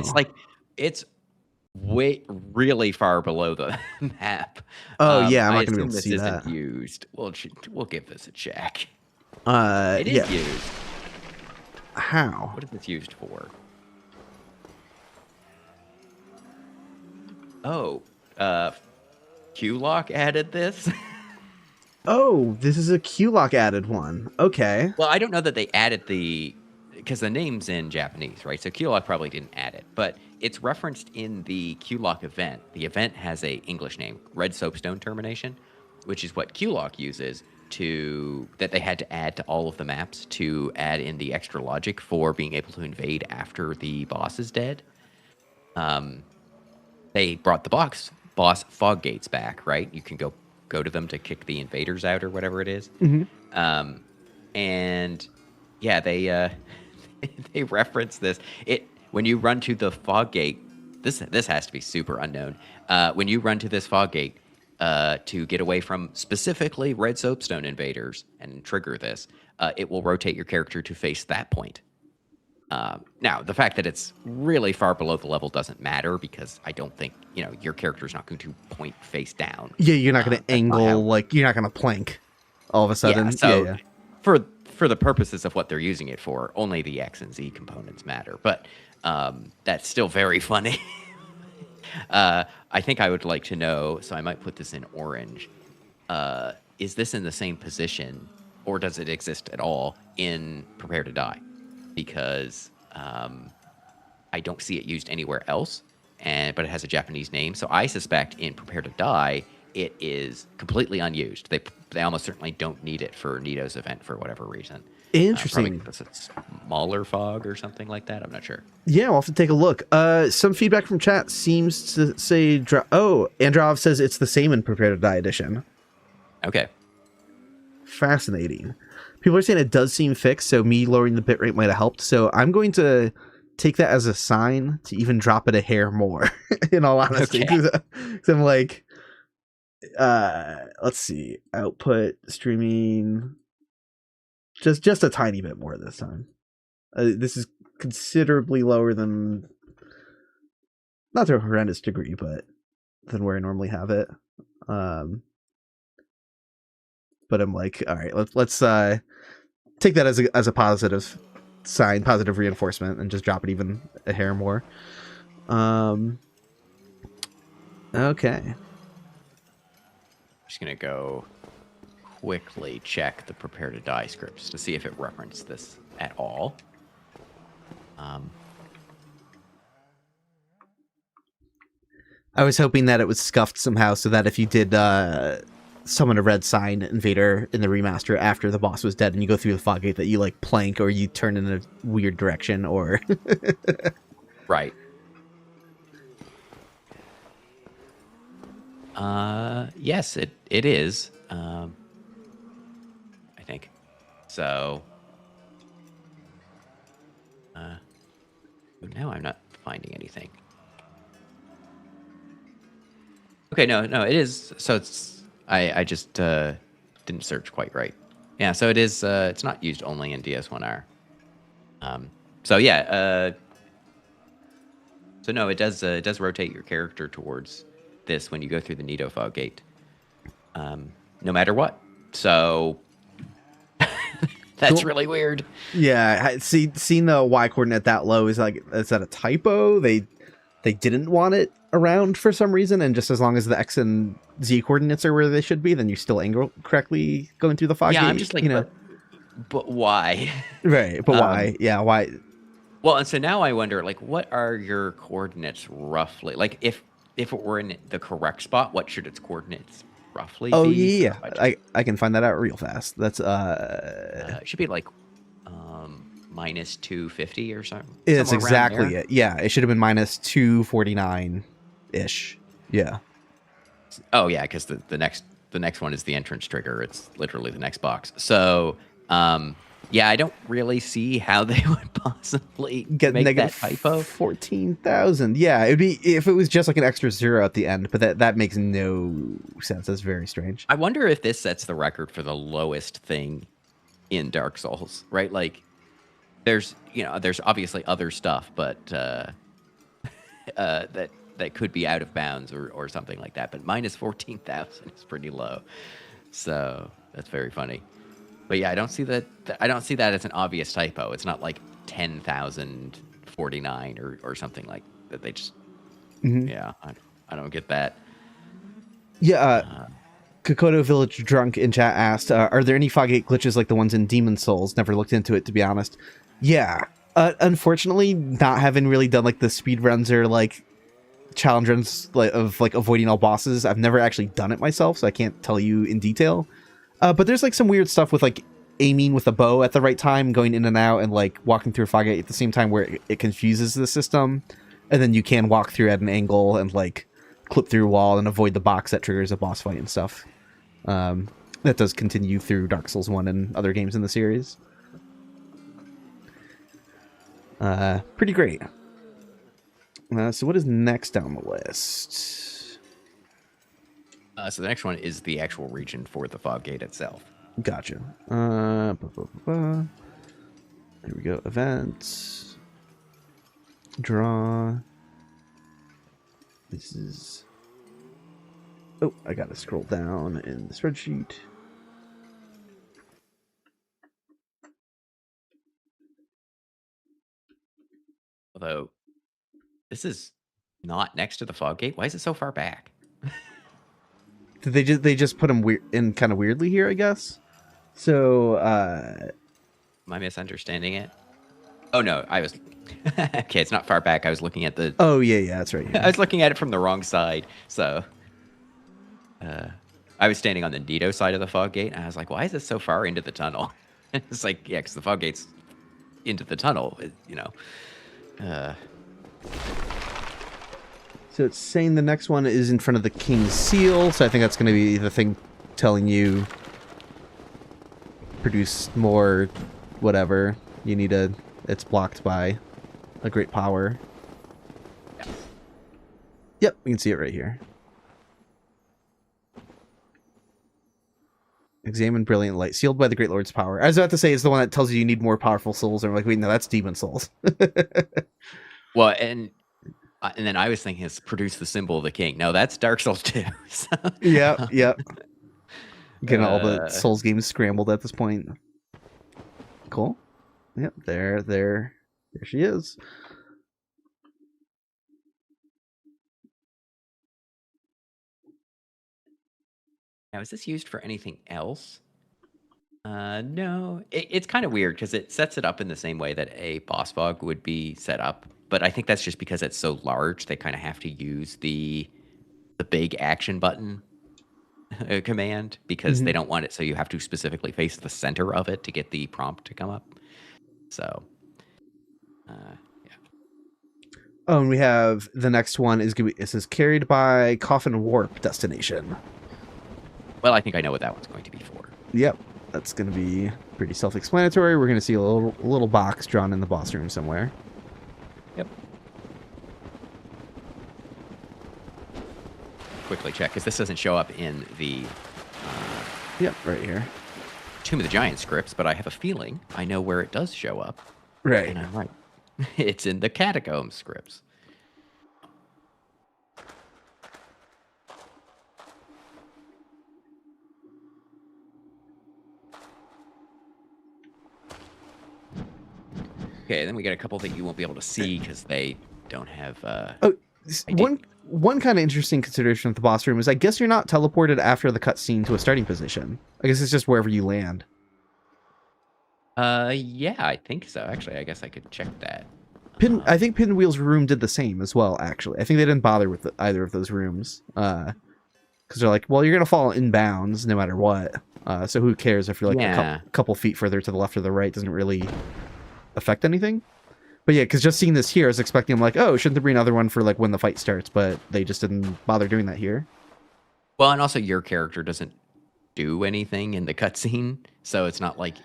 It's really far below the map. Oh yeah, I'm not gonna be able to see that. This isn't used. We'll give this a check. It is used. How? What is this used for? Oh, Q-Lock added this. Oh, this is a Q-Lock added one. Okay. Well, I don't know that they added because the name's in Japanese, right? So Q-Lock probably didn't add it, but it's referenced in the Q-Lock event. The event has a English name, Red Soapstone Termination, which is what Q-Lock uses that they had to add to all of the maps to add in the extra logic for being able to invade after the boss is dead. They brought the boss fog gates back, right? You can go to them to kick the invaders out or whatever it is. And yeah, they they reference this. When you run to the fog gate, this has to be super unknown. When you run to this fog gate to get away from specifically red soapstone invaders and trigger this, it will rotate your character to face that point. Now, the fact that it's really far below the level doesn't matter because I don't think your character is not going to point face down. Yeah, you're not going to angle you're not going to plank all of a sudden. Yeah, so for the purposes of what they're using it for, only the X and Z components matter. But that's still very funny. I think I would like to know, so I might put this in orange. Is this in the same position, or does it exist at all in Prepare to Die? Because I don't see it used anywhere else, but it has a Japanese name. So I suspect in Prepare to Die, it is completely unused. They almost certainly don't need it for Nito's event for whatever reason. Interesting. Probably because it's smaller fog or something like that. I'm not sure. Yeah, we'll have to take a look. Some feedback from chat seems to say... Androv says it's the same in Prepare to Die edition. Okay. Fascinating. People are saying it does seem fixed, so me lowering the bitrate might have helped. So I'm going to take that as a sign to even drop it a hair more, in all honesty. Because I'm like... let's see. Output, streaming... Just a tiny bit more this time. This is considerably lower than, not to a horrendous degree, but than where I normally have it. But I'm like, all right, let's take that as a positive sign, positive reinforcement, and just drop it even a hair more. Okay. Just gonna go quickly check the Prepare to Die scripts to see if it referenced this at all. I was hoping that it was scuffed somehow so that if you did summon a red sign invader in the remaster after the boss was dead and you go through the fog gate, that you like plank or you turn in a weird direction or... Right. Yes, it is. I think. So, now I'm not finding anything. Okay, no, it is. So it's, I just didn't search quite right. Yeah, so it is, it's not used only in DS1R. So yeah, so no, it does rotate your character towards this when you go through the Nito fog gate. No matter what. So that's really weird. Yeah, seeing the Y coordinate that low is like, is that a typo? They didn't want it around for some reason, and just as long as the X and Z coordinates are where they should be, then you still angle correctly going through the fog gate. I'm just like, but why? Right, but why? Yeah, why? Well, and so now I wonder, like, what are your coordinates roughly? Like, if it were in the correct spot, what should its coordinates roughly be? Yeah. I can find that out real fast. That's it should be like minus 250 or something. It's exactly it. Yeah, it should have been minus 249 ish. Yeah. Oh yeah, because the next one is the entrance trigger. It's literally the next box. So yeah, I don't really see how they would possibly get make negative that typo. 14,000. Yeah, it'd be if it was just like an extra zero at the end, but that makes no sense. That's very strange. I wonder if this sets the record for the lowest thing in Dark Souls, right? Like, there's obviously other stuff, but that could be out of bounds or something like that. But minus 14,000 is pretty low, so that's very funny. But yeah, I don't see that as an obvious typo. It's not like 10,049 or something like that. They just yeah, I don't get that. Yeah. Kokoto Village Drunk in chat asked, are there any Foggate glitches like the ones in Demon Souls? Never looked into it, to be honest. Yeah. Unfortunately, not having really done like the speed runs or like challenge runs of like avoiding all bosses, I've never actually done it myself, so I can't tell you in detail. But there's like some weird stuff with like aiming with a bow at the right time, going in and out, and like walking through a Foggate at the same time where it confuses the system. And then you can walk through at an angle and like clip through a wall and avoid the box that triggers a boss fight and stuff. That does continue through Dark Souls 1 and other games in the series. Pretty great. So what is next down the list? So the next one is the actual region for the fog gate itself. Gotcha. There we go. Events. Draw. This is... Oh, I gotta scroll down in the spreadsheet. Although, this is not next to the fog gate. Why is it so far back? Did they just put them in kind of weirdly here, I guess? So, Am I misunderstanding it? Oh, no, I was... Okay, it's not far back. I was looking at the... Oh, yeah, that's right. I was looking at it from the wrong side, so... I was standing on the Nito side of the fog gate, and I was like, why is this so far into the tunnel? It's like, yeah, because the fog gate's into the tunnel, you know. So it's saying the next one is in front of the King's Seal, so I think that's going to be the thing telling you produce more whatever. You need a... It's blocked by a great power. Yeah. Yep, we can see it right here. Examine brilliant light, sealed by the Great Lord's power. I was about to say, it's the one that tells you need more powerful souls. And I'm like, wait, no, that's demon souls. Well, and then I was thinking it's produce the symbol of the king. No, that's Dark Souls 2. So. Yep. Getting all the Souls games scrambled at this point. Cool. Yep, there she is. Now, is this used for anything else? No. It's kind of weird because it sets it up in the same way that a boss fog would be set up. But I think that's just because it's so large, they kind of have to use the big action button command because they don't want it, so you have to specifically face the center of it to get the prompt to come up. So, yeah. Oh, and we have the next one is going to be, it says carried by Coffin Warp destination. Well, I think I know what that one's going to be for. Yep, that's going to be pretty self-explanatory. We're going to see a little box drawn in the boss room somewhere. Yep. Quickly check, because this doesn't show up in the... Yep, right here. Tomb of the Giant scripts, but I have a feeling I know where it does show up. Right. And I'm right. It's in the Catacomb scripts. Okay, then we got a couple that you won't be able to see because they don't have... One kind of interesting consideration of the boss room is I guess you're not teleported after the cutscene to a starting position. I guess it's just wherever you land. Yeah, I think so. Actually, I guess I could check that. I think Pinwheel's room did the same as well, actually. I think they didn't bother with either of those rooms. Because they're like, well, you're going to fall in bounds no matter what. So who cares if you're like a couple feet further to the left or the right doesn't really affect anything. But yeah, because just seeing this here, I was expecting, I'm like, oh, shouldn't there be another one for like when the fight starts? But they just didn't bother doing that here. Well, and also your character doesn't do anything in the cutscene. So it's not like,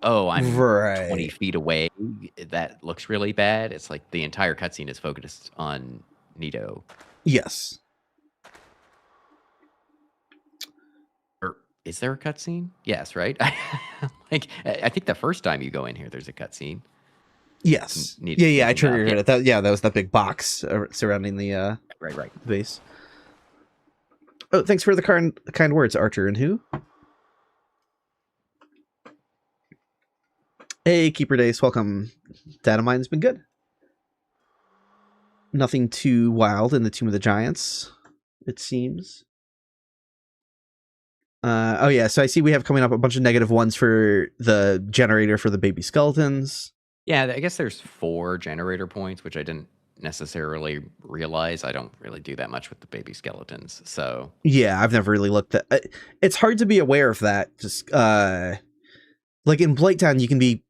oh, I'm 20 feet away. That looks really bad. It's like the entire cutscene is focused on Nito. Yes. Or is there a cutscene? Yes, right? Like, I think the first time you go in here, there's a cutscene. Yes. Yeah, I triggered it. That was that big box surrounding the right base. Oh, thanks for the kind words, Archer and who? Hey, Keeper Dace, welcome. Datamine's been good. Nothing too wild in the Tomb of the Giants, it seems. Oh yeah, so I see we have coming up a bunch of negative ones for the generator for the baby skeletons. Yeah, I guess there's 4 generator points, which I didn't necessarily realize. I don't really do that much with the baby skeletons, so... Yeah, I've never really looked at... It's hard to be aware of that. Just, like in Blighttown, you can be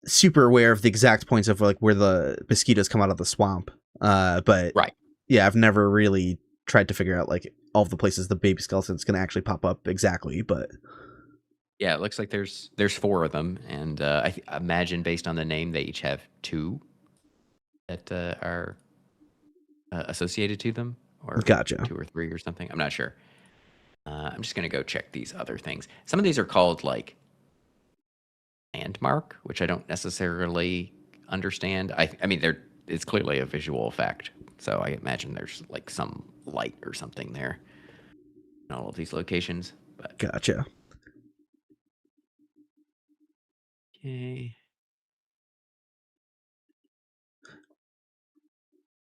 super aware of the exact points of like where the mosquitoes come out of the swamp. But right. Yeah, I've never really tried to figure out like all of the places the baby skeleton's going to actually pop up exactly, but... Yeah, it looks like there's 4 of them, and I imagine based on the name, they each have 2 that are associated to them, or Gotcha. 2 or 3 or something. I'm not sure. I'm just gonna go check these other things. Some of these are called like landmark, which I don't necessarily understand. I mean, it's clearly a visual effect, so I imagine there's like some light or something there in all of these locations. But Gotcha. okay.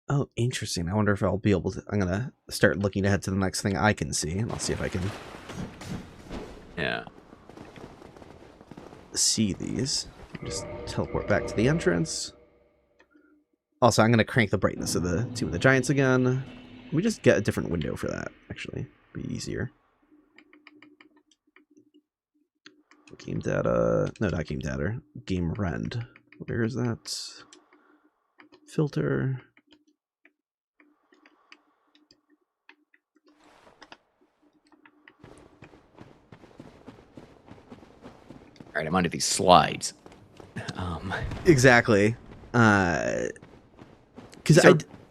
Oh, interesting. I wonder if I'll be able to. I'm gonna start looking ahead to the next thing I can see, and I'll see if I can Yeah. see these. Just teleport back to the entrance. Also, I'm gonna crank the brightness of the Tomb of the Giants again. We just get a different window for that. Actually, be easier. Game data. No, not game data. Game rend. Where is that? Filter. All right, I'm onto these slides. Exactly. Because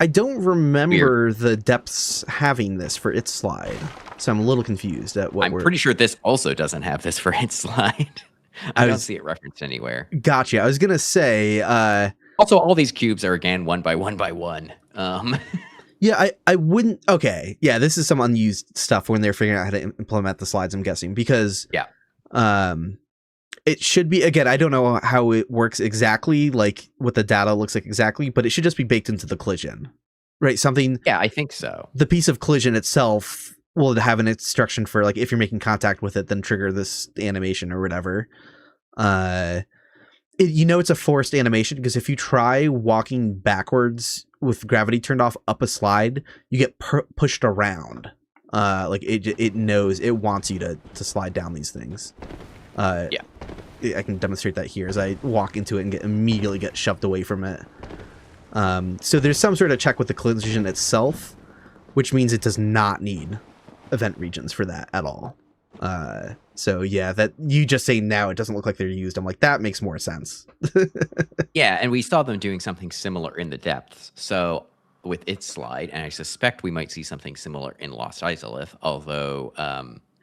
I don't remember the depths having this for its slide, so I'm a little confused at what I'm pretty sure this also doesn't have this for its slide. I don't see it referenced anywhere. Gotcha. I was gonna say. Also, all these cubes are again 1 by 1 by 1. Yeah, I wouldn't. Okay, yeah, this is some unused stuff when they're figuring out how to implement the slides. I'm guessing because it should be, again, I don't know how it works exactly, like what the data looks like exactly, but it should just be baked into the collision, right? Something. Yeah, I think so. The piece of collision itself will have an instruction for like if you're making contact with it, then trigger this animation or whatever. It's a forced animation because if you try walking backwards with gravity turned off up a slide, you get pushed around. Like it knows it wants you to slide down these things. Yeah, I can demonstrate that here as I walk into it and immediately get shoved away from it. So there's some sort of check with the collision itself, which means it does not need event regions for that at all. So yeah, that you just say now it doesn't look like they're used. I'm like, that makes more sense. Yeah, and we saw them doing something similar in the depths. So with its slide, and I suspect we might see something similar in Lost Izalith, although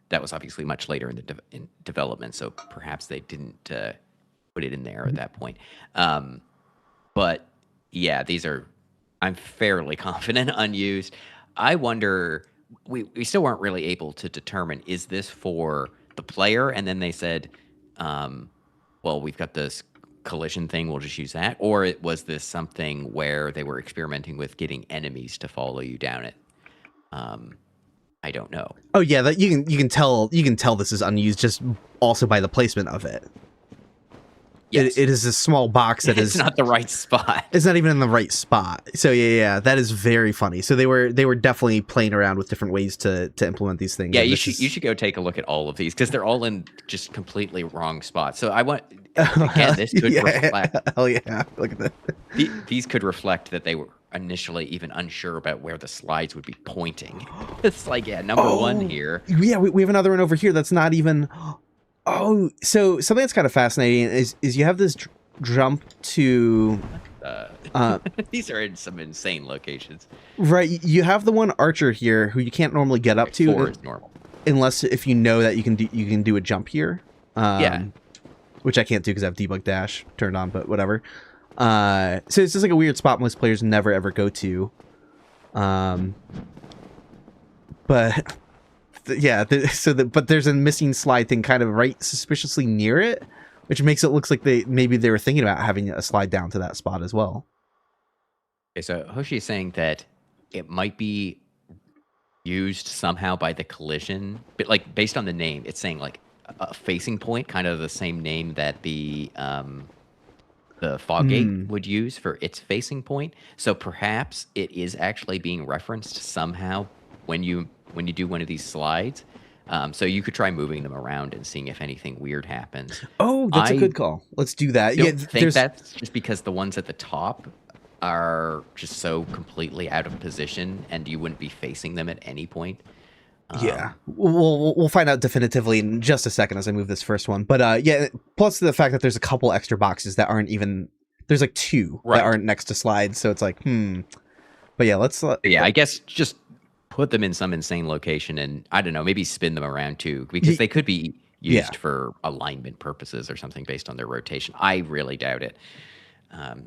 that was obviously much later in development, so perhaps they didn't put it in there at that point. But yeah, these are, I'm fairly confident, unused. I wonder, we still weren't really able to determine, is this for the player? And then they said, well, we've got this collision thing, we'll just use that. Or was this something where they were experimenting with getting enemies to follow you down it? I don't know. Oh yeah, that you can tell this is unused just also by the placement of it. Yes. It is a small box that it's not the right spot. It's not even in the right spot. So yeah, that is very funny. So they were definitely playing around with different ways to implement these things. Yeah, you should go take a look at all of these because they're all in just completely wrong spots. So I want, again, this could reflect. Hell yeah, look at that. These could reflect that they were initially even unsure about where the slides would be pointing. It's like, yeah, number 1 here. Yeah, we have another one over here that's not even. Oh, so something that's kind of fascinating is you have this jump to. These are in some insane locations. Right, you have the one archer here who you can't normally get up to. 4 is normal, unless if you know that you can do a jump here. Yeah, which I can't do because I have debug dash turned on, but whatever. So it's just like a weird spot most players never ever go to. But. Yeah, but there's a missing slide thing kind of right suspiciously near it, which makes it look like maybe they were thinking about having a slide down to that spot as well. Okay, so Hoshi is saying that it might be used somehow by the collision, but like based on the name, it's saying like a facing point, kind of the same name that the Foggate would use for its facing point. So perhaps it is actually being referenced somehow when you do one of these slides. So you could try moving them around and seeing if anything weird happens. Oh, that's a good call. Let's do that. I think that's just because the ones at the top are just so completely out of position and you wouldn't be facing them at any point. Yeah, we'll find out definitively in just a second as I move this first one. But yeah, plus the fact that there's a couple extra boxes that aren't even, there's like two that aren't next to slides, so it's like But yeah, I guess just put them in some insane location, and I don't know, maybe spin them around too, because they could be used for alignment purposes or something based on their rotation. I really doubt it.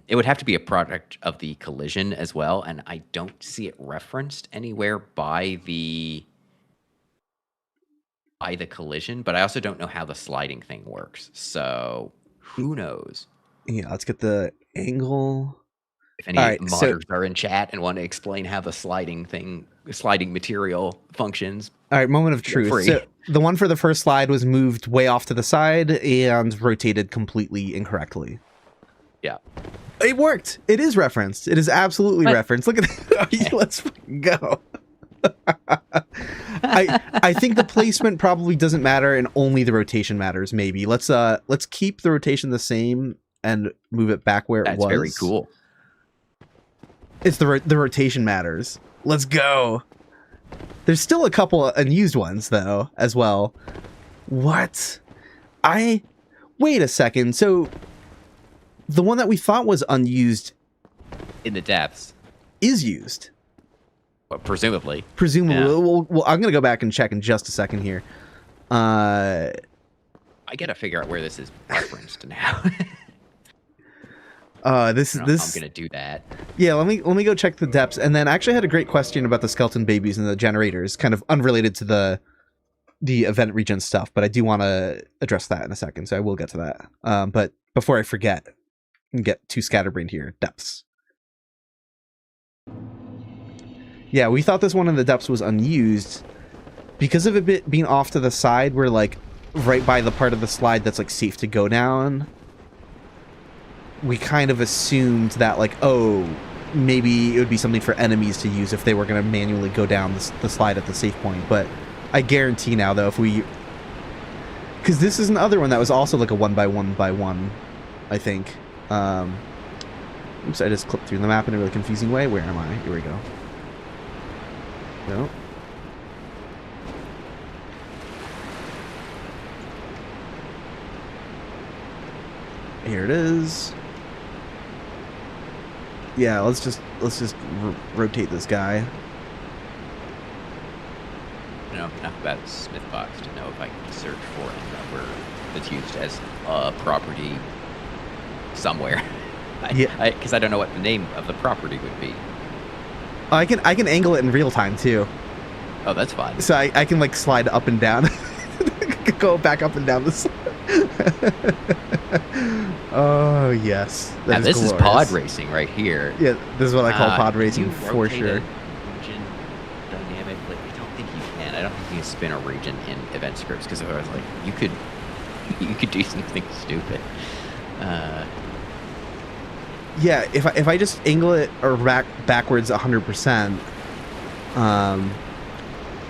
It would have to be a product of the collision as well, and I don't see it referenced anywhere by the collision, but I also don't know how the sliding thing works, so who knows? Yeah, let's get the angle. If any modders are in chat and want to explain how the sliding material functions. All right, moment of truth. So the one for the first slide was moved way off to the side and rotated completely incorrectly. Yeah. It worked. It is referenced. It is absolutely referenced. Look at that. Let's go. I think the placement probably doesn't matter and only the rotation matters, maybe. Let's keep the rotation the same and move it back where it was. That's very cool. It's the rotation matters. Let's go. There's still a couple of unused ones though as well. What? Wait a second. So the one that we thought was unused in the depths is used. Well, presumably. Yeah. Well, I'm going to go back and check in just a second here. I got to figure out where this is referenced now. This I'm gonna do that. Yeah, let me go check the depths. And then I actually had a great question about the skeleton babies and the generators, kind of unrelated to the event region stuff, but I do want to address that in a second, so I will get to that. But before I forget and get too scatterbrained here, depths. Yeah, we thought this one in the depths was unused because of it being off to the side. We're like right by the part of the slide that's like safe to go down. We kind of assumed that, like, oh, maybe it would be something for enemies to use if they were going to manually go down the slide at the safe point. But I guarantee now, though, if we... Because this is another one that was also like a 1x1x1, I think. Oops, I just clipped through the map in a really confusing way. Where am I? Here we go. No. Here it is. Yeah, let's just rotate this guy. I know enough about Smithbox to know if I can search for a number that's used as a property somewhere. Because I don't know what the name of the property would be. I can angle it in real time too. Oh, that's fine. So I can like slide up and down, go back up and down the slide. Oh yes, now this is pod racing right here. Yeah, this is what I call pod racing for sure. Region dynamically, I don't think you can. I don't think you can spin a region in event scripts because I was like, you could do something stupid. Yeah, if I just angle it or backwards 100%,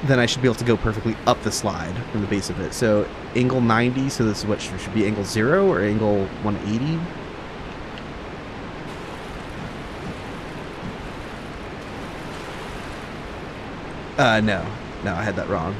then I should be able to go perfectly up the slide from the base of it. So angle 90, so this is what should be angle 0 or angle 180. No, I had that wrong.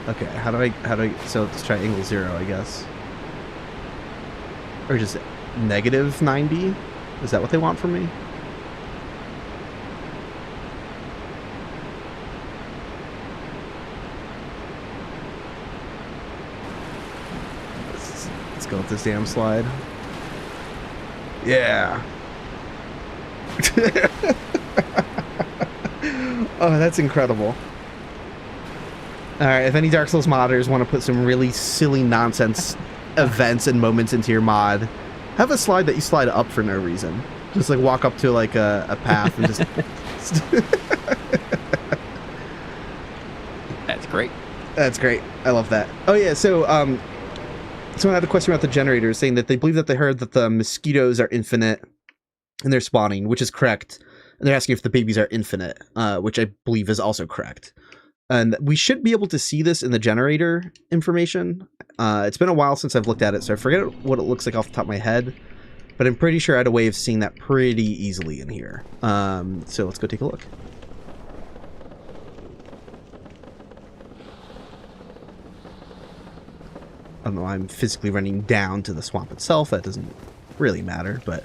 Okay, how do I, so let's try angle 0, I guess. Or just negative 90? Is that what they want from me? Let's go with this damn slide. Yeah. Oh, that's incredible. Alright, if any Dark Souls modders want to put some really silly nonsense events and moments into your mod, have a slide that you slide up for no reason. Just like walk up to like a path and just... That's great. That's great. I love that. Oh yeah, so someone had a question about the generators, saying that they believe that they heard that the mosquitoes are infinite in their spawning, which is correct. And they're asking if the babies are infinite, which I believe is also correct. And we should be able to see this in the generator information. It's been a while since I've looked at it, so I forget what it looks like off the top of my head. But I'm pretty sure I had a way of seeing that pretty easily in here. So let's go take a look. I don't know, I'm physically running down to the swamp itself. That doesn't really matter, but...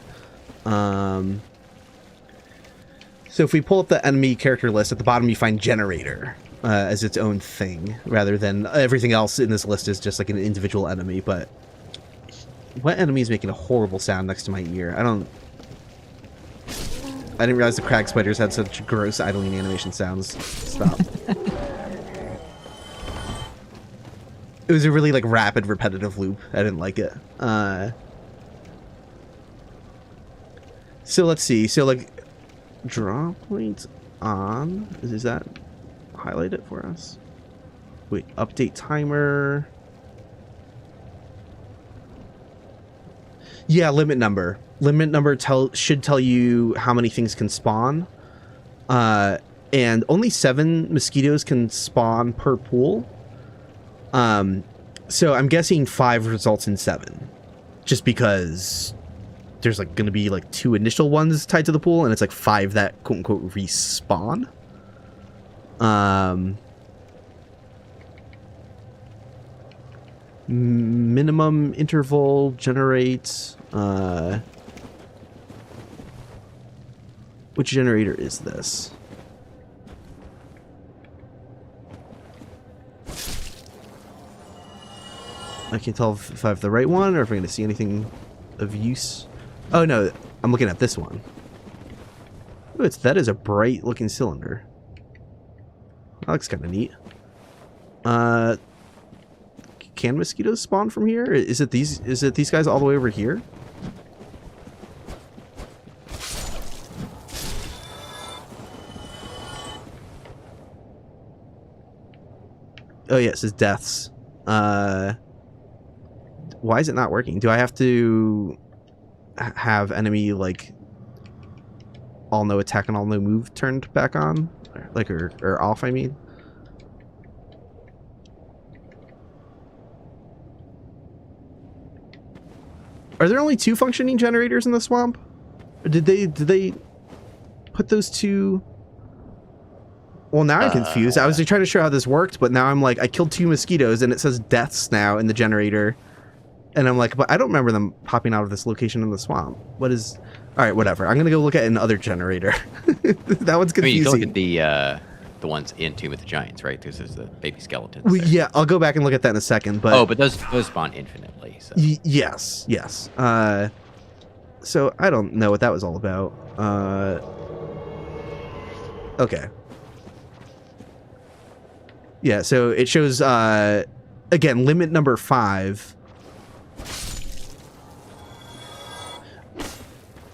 So if we pull up the enemy character list, at the bottom you find generator as its own thing, rather than everything else in this list is just like an individual enemy. But what enemy is making a horrible sound next to my ear? I didn't realize the crag spiders had such gross idling animation sounds. Stop. It was a really like rapid, repetitive loop. I didn't like it. So let's see. So like, draw points on. Is that highlight it for us? Wait, update timer. Yeah, limit number. Limit number should tell you how many things can spawn. And only 7 mosquitoes can spawn per pool. So I'm guessing 5 results in 7, just because there's like going to be like 2 initial ones tied to the pool, and it's like 5 that quote unquote respawn. Minimum interval generates. Which generator is this? I can't tell if I have the right one or if I'm going to see anything of use. Oh no, I'm looking at this one. Ooh, that is a bright looking cylinder. That looks kind of neat. Can mosquitoes spawn from here? Is it these guys all the way over here? Oh yeah, it says deaths. Why is it not working? Do I have to have enemy like all no attack and all no move turned back on, like or off? I mean, are there only 2 functioning generators in the swamp? Or did they put those 2? Well, now I'm confused. I was just trying to show how this worked, but now I'm like, I killed 2 mosquitoes and it says deaths now in the generator. And I'm like, but I don't remember them popping out of this location in the swamp. What is... All right, whatever. I'm going to go look at another generator. That one's confusing. I mean, you can look at the ones in Tomb of the Giants, right? This is the baby skeletons. Well, yeah, I'll go back and look at that in a second. But but those spawn infinitely. So. Yes. So I don't know what that was all about. Okay. Yeah, so it shows, again, limit number 5.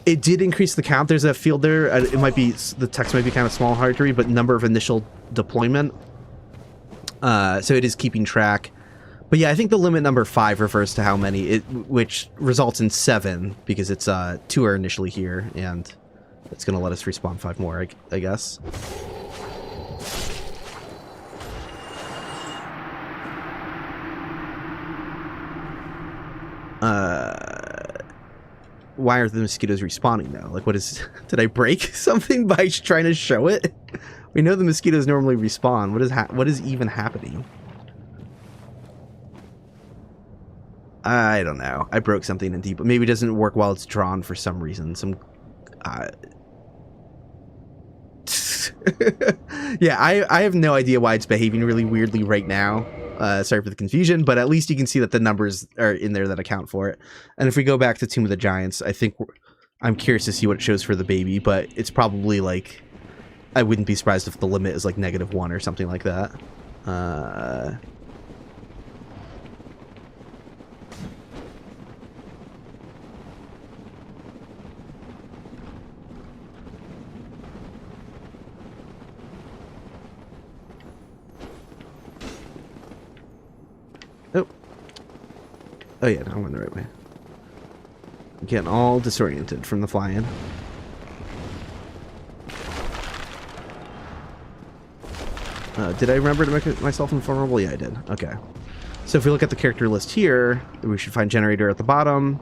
It did increase the count. There's a field there. It might be, the text might be kind of small, hard to read, but number of initial deployment. So it is keeping track. But yeah, I think the limit number 5 refers to how many, which results in 7, because it's 2 are initially here, and it's going to let us respawn 5 more, I guess. Why are the mosquitoes respawning now? Like, what is... Did I break something by trying to show it? We know the mosquitoes normally respawn. What is even happening? I don't know. I broke something in deep, but maybe it doesn't work while it's drawn for some reason. Yeah, I have no idea why it's behaving really weirdly right now. Sorry for the confusion, but at least you can see that the numbers are in there that account for it. And if we go back to Tomb of the Giants, I think I'm curious to see what it shows for the baby, but it's probably like, I wouldn't be surprised if the limit is like -1 or something like that. Oh yeah, no, I'm going the right way. I'm getting all disoriented from the fly-in. Did I remember to make myself invulnerable? Yeah, I did. Okay. So if we look at the character list here, we should find generator at the bottom.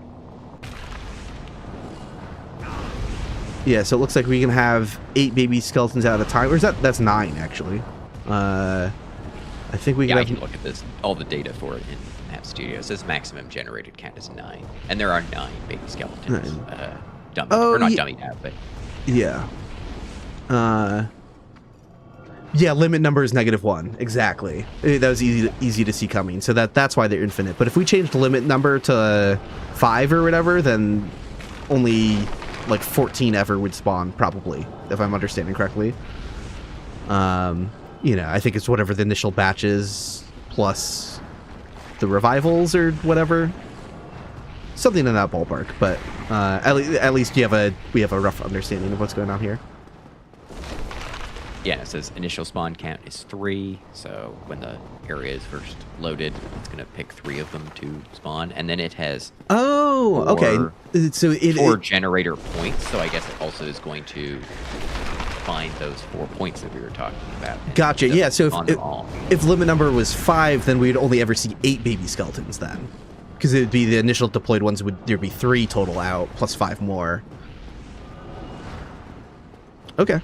Yeah, so it looks like we can have 8 baby skeletons at a time. Or is that's 9, actually. I think we can I can look at this, all the data for it in Map Studio. It says maximum generated count is 9. And there are 9 baby skeletons. Dummy. Or not dummy out, but... Yeah. Yeah, limit number is -1. Exactly. That was easy to see coming. So that's why they're infinite. But if we change the limit number to 5 or whatever, then only like 14 ever would spawn, probably, if I'm understanding correctly. You know, I think it's whatever the initial batch is plus the revivals or whatever. Something in that ballpark, but at least we have a rough understanding of what's going on here. Yeah, it says initial spawn count is 3, so when the area is first loaded, it's going to pick 3 of them to spawn, and then it has okay. So 4 generator points, so I guess it also is going to find those 4 points that we were talking about. Gotcha, yeah, so if limit number was 5, then we'd only ever see 8 baby skeletons then. Because it would be the initial deployed ones, there'd be 3 total out, plus 5 more. Okay.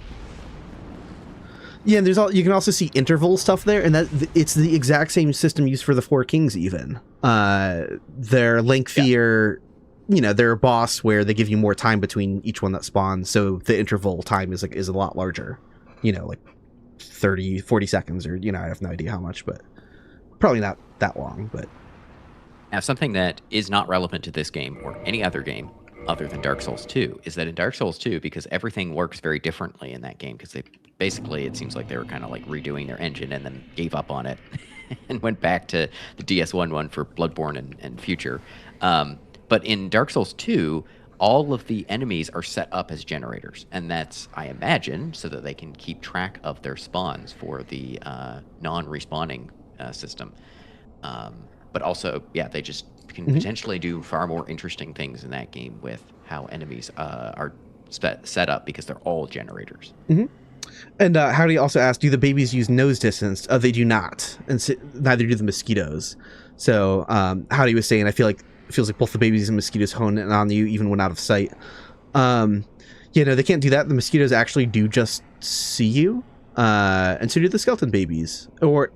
Yeah, and you can also see interval stuff there, and it's the exact same system used for the 4 Kings even. They're lengthier, you know, they're a boss where they give you more time between each one that spawns, so the interval time is a lot larger. You know, like 30, 40 seconds, or, you know, I have no idea how much, but probably not that long, but... Now, something that is not relevant to this game or any other game other than Dark Souls 2 is that in Dark Souls 2, because everything works very differently in that game, because they basically, it seems like they were kind of like redoing their engine and then gave up on it and went back to the DS1 one for Bloodborne and Future. But in Dark Souls 2, all of the enemies are set up as generators, and that's, I imagine, so that they can keep track of their spawns for the non-respawning system. But also, yeah, they just can potentially do far more interesting things in that game with how enemies are set up, because they're all generators. And Howdy also asked, do the babies use nose distance? They do not, and neither do the mosquitoes. So Howdy was saying, it feels like both the babies and mosquitoes hone in on you even when out of sight. You know, they can't do that. The mosquitoes actually do just see you. And so do the skeleton babies, or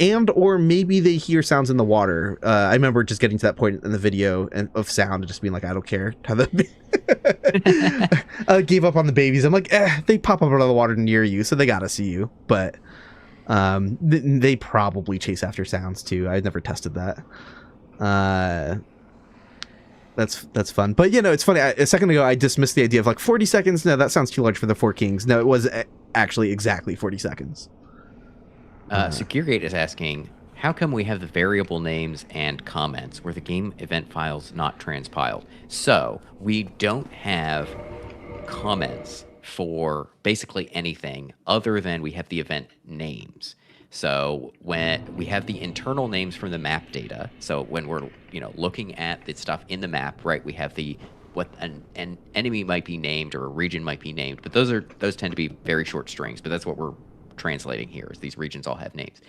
maybe they hear sounds in the water. I remember just getting to that point in the video of sound and just being like, I don't care. I gave up on the babies. I'm like, they pop up out of the water near you, so they gotta see you. But they probably chase after sounds too. I never tested that. That's fun. But, you know, it's funny. A second ago, I dismissed the idea of like 40 seconds. No, that sounds too large for the 4 Kings. No, it was actually exactly 40 seconds. So Geargate is asking, how come we have the variable names and comments where the game event file's not transpiled? So we don't have comments for basically anything other than we have the event names. So when we have the internal names from the map data, so when we're, you know, looking at the stuff in the map, right, we have what an enemy might be named or a region might be named, but those tend to be very short strings, but that's what we're translating here, is these regions all have names.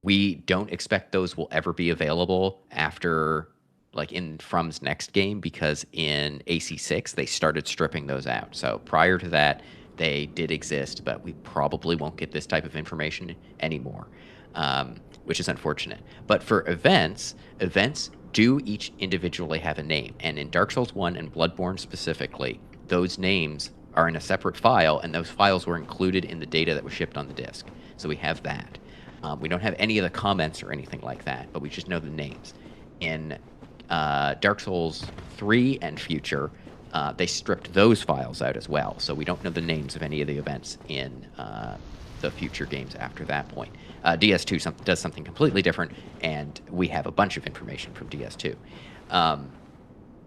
We don't expect those will ever be available after, like, in From's next game, because in AC6 they started stripping those out. So prior to that, they did exist, but we probably won't get this type of information anymore, which is unfortunate. But for events do each individually have a name. And in Dark Souls 1 and Bloodborne specifically, those names are in a separate file, and those files were included in the data that was shipped on the disk. So we have that. We don't have any of the comments or anything like that, but we just know the names. In Dark Souls 3 and Future, they stripped those files out as well, so we don't know the names of any of the events in the future games after that point. DS2 does something completely different, and we have a bunch of information from DS2.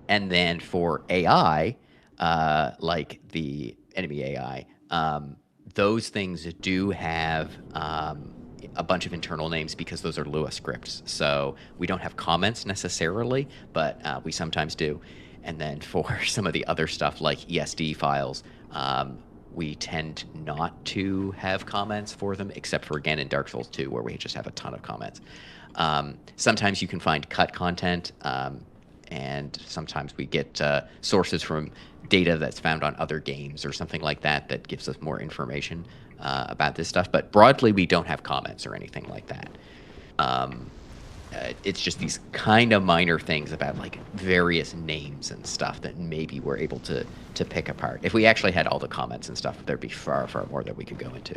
And then for AI, like the enemy AI, those things do have a bunch of internal names, because those are Lua scripts. So we don't have comments necessarily, but we sometimes do. And then for some of the other stuff like ESD files, we tend not to have comments for them, except for, again, in Dark Souls 2, where we just have a ton of comments. Sometimes you can find cut content, and sometimes we get sources from data that's found on other games or something like that that gives us more information about this stuff. But broadly, we don't have comments or anything like that. It's just these kind of minor things about like various names and stuff that maybe we're able to pick apart. If we actually had all the comments and stuff, there'd be far, far more that we could go into.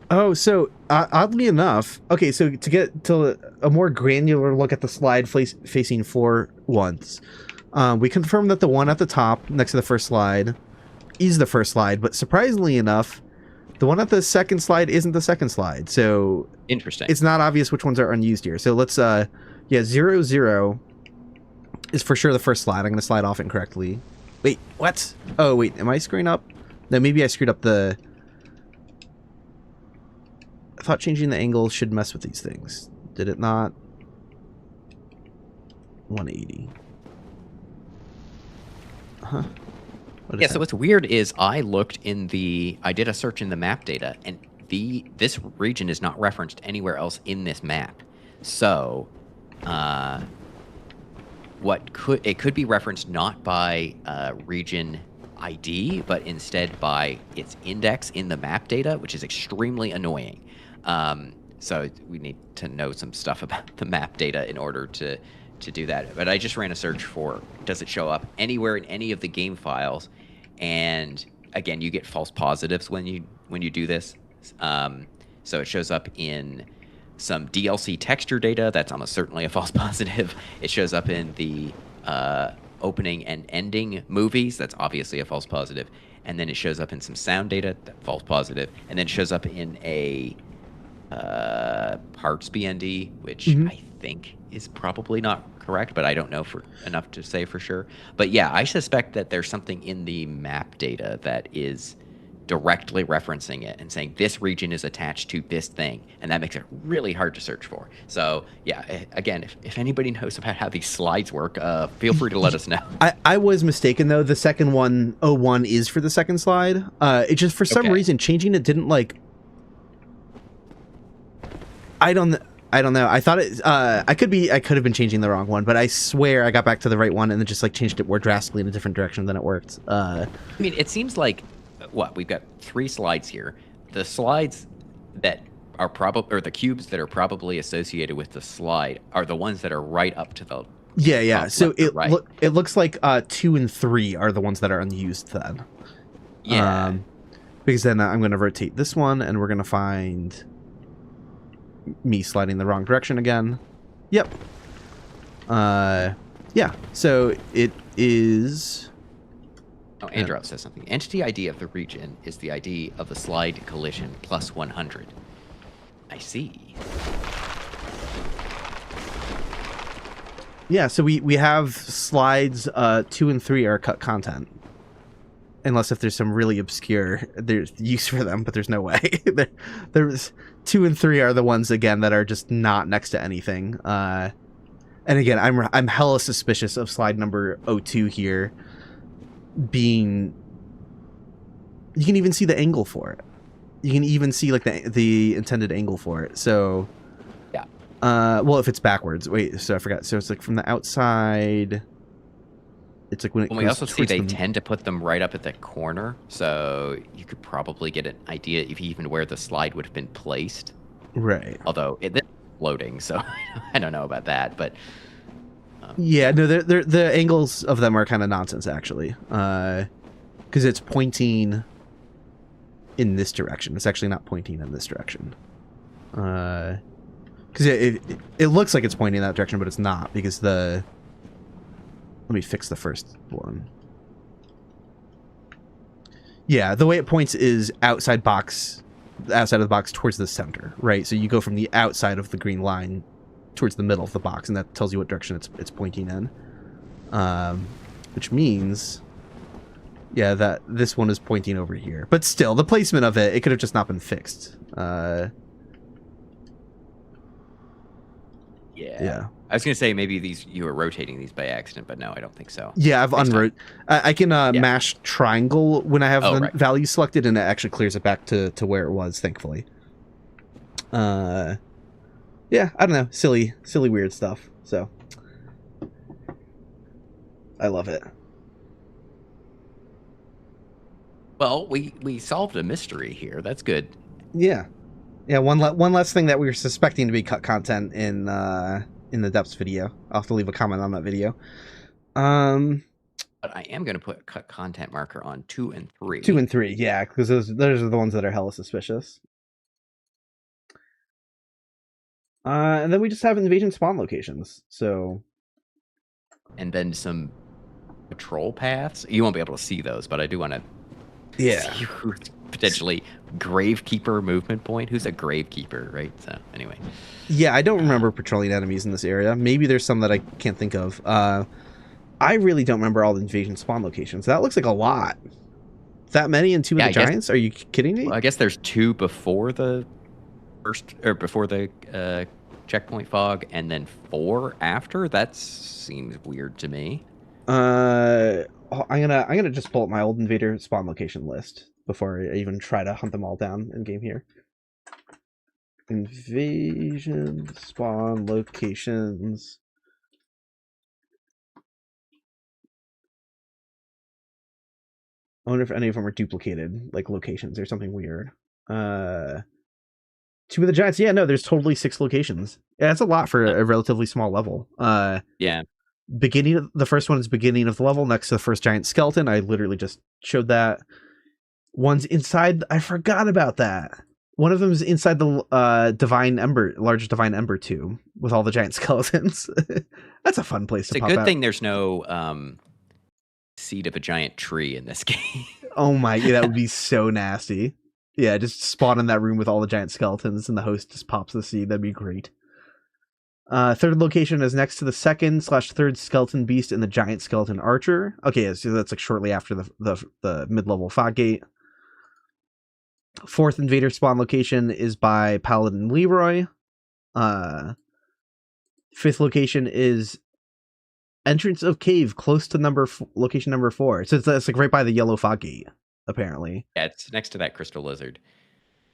Oh, so oddly enough, okay, so to get to a more granular look at the slide facing floor once, we confirmed that the one at the top next to the first slide is the first slide, but surprisingly enough, the one at the second slide isn't the second slide. So interesting. It's not obvious which ones are unused here. So let's, 0, 0 is for sure the first slide. I'm going to slide off incorrectly. Wait, what? Oh, wait, am I screwing up? No, maybe I screwed up the... I thought changing the angle should mess with these things. Did it not? 180. Huh. Yeah, so what's weird is I did a search in the map data, and this region is not referenced anywhere else in this map. So, it could be referenced not by region ID, but instead by its index in the map data, which is extremely annoying. So we need to know some stuff about the map data in order to do that. But I just ran a search for, does it show up anywhere in any of the game files? And again, you get false positives when you do this. So it shows up in some DLC texture data. That's almost certainly a false positive. It shows up in the opening and ending movies. That's obviously a false positive. And then it shows up in some sound data, false positive. And then it shows up in a parts BND, which I think is probably not correct, but I don't know for enough to say for sure. But yeah, I suspect that there's something in the map data that is directly referencing it and saying this region is attached to this thing, and that makes it really hard to search for. So yeah, again, if anybody knows about how these slides work, feel free to let us know. I was mistaken though. The second one, 01, is for the second slide. It just, for some reason, changing it didn't like... I don't know. I thought it. I could have been changing the wrong one, but I swear I got back to the right one and then just like changed it more drastically in a different direction than it worked. I mean, it seems like we've got 3 slides here. The slides that are probably, or the cubes that are probably associated with the slide, are the ones that are right up to the. Yeah. So right. It looks like 2 and 3 are the ones that are unused then. Yeah. Because then I'm going to rotate this one, and we're going to find me sliding the wrong direction again. Yep. Yeah. So it is. Oh, Andrew says something. Entity ID of the region is the ID of the slide collision plus 100. I see. Yeah, so we have slides 2 and 3 are cut content. Unless if there's some really obscure there's use for them, but there's no way. There's 2 and 3 are the ones again that are just not next to anything. And again, I'm hella suspicious of slide number 02 here being. You can even see the angle for it. You can even see like the intended angle for it. So yeah. Well, if it's backwards. Wait, so I forgot. So it's like from the outside. It's like when it. We also see they tend to put them right up at the corner, so you could probably get an idea if even where the slide would have been placed. Right. Although it's floating, so I don't know about that, but. Yeah, no, the angles of them are kind of nonsense actually, because it's pointing in this direction. It's actually not pointing in this direction. Because it looks like it's pointing in that direction, but it's not because the. Let me fix the first one. Yeah, the way it points is outside of the box towards the center, right? So you go from the outside of the green line towards the middle of the box, and that tells you what direction it's pointing in. Which means, yeah, that this one is pointing over here. But still, the placement of it could have just not been fixed. Yeah. I was gonna say maybe you were rotating these by accident, but no, I don't think so. Yeah, I've unwrote. I can mash triangle when I have the value selected, and it actually clears it back to where it was, thankfully. Yeah, I don't know. Silly, weird stuff. So I love it. Well, we solved a mystery here. That's good. Yeah. One less thing that we were suspecting to be cut content in the depths video. I'll have to leave a comment on that video. But I am going to put a cut content marker on 2 and 3. 2 and 3, yeah, because those are the ones that are hella suspicious. And then we just have invasion spawn locations. So, and then some patrol paths. You won't be able to see those, but I do want to. Yeah. See who's potentially Gravekeeper movement point. Who's a Gravekeeper, right? So anyway. Yeah, I don't remember patrolling enemies in this area. Maybe there's some that I can't think of. I really don't remember all the invasion spawn locations. That looks like a lot. That many in 2 of the Giants? Are you kidding me? Well, I guess there's 2 before the first, or before the checkpoint fog, and then 4 after. That seems weird to me. I'm gonna just pull up my old Invader spawn location list before I even try to hunt them all down in game here. Invasion spawn locations. I wonder if any of them are duplicated, like locations or something weird. 2 of the Giants. Yeah, no, there's totally 6 locations. Yeah, that's a lot for a relatively small level. Yeah. The first one is beginning of the level next to the first giant skeleton. I literally just showed that. One's inside. I forgot about that. One of them is inside the large divine ember tomb with all the giant skeletons. That's a fun place to pop out. It's a good thing there's no seed of a giant tree in this game. Oh my, yeah, that would be so nasty. Yeah, just spawn in that room with all the giant skeletons and the host just pops the seed. That'd be great. Third location is next to the second/third skeleton beast and the giant skeleton archer. Okay, so that's like shortly after the mid-level fog gate. Fourth invader spawn location is by Paladin Leeroy. Fifth location is entrance of cave close to location number 4. So it's like right by the yellow fog gate, apparently. Yeah, it's next to that crystal lizard.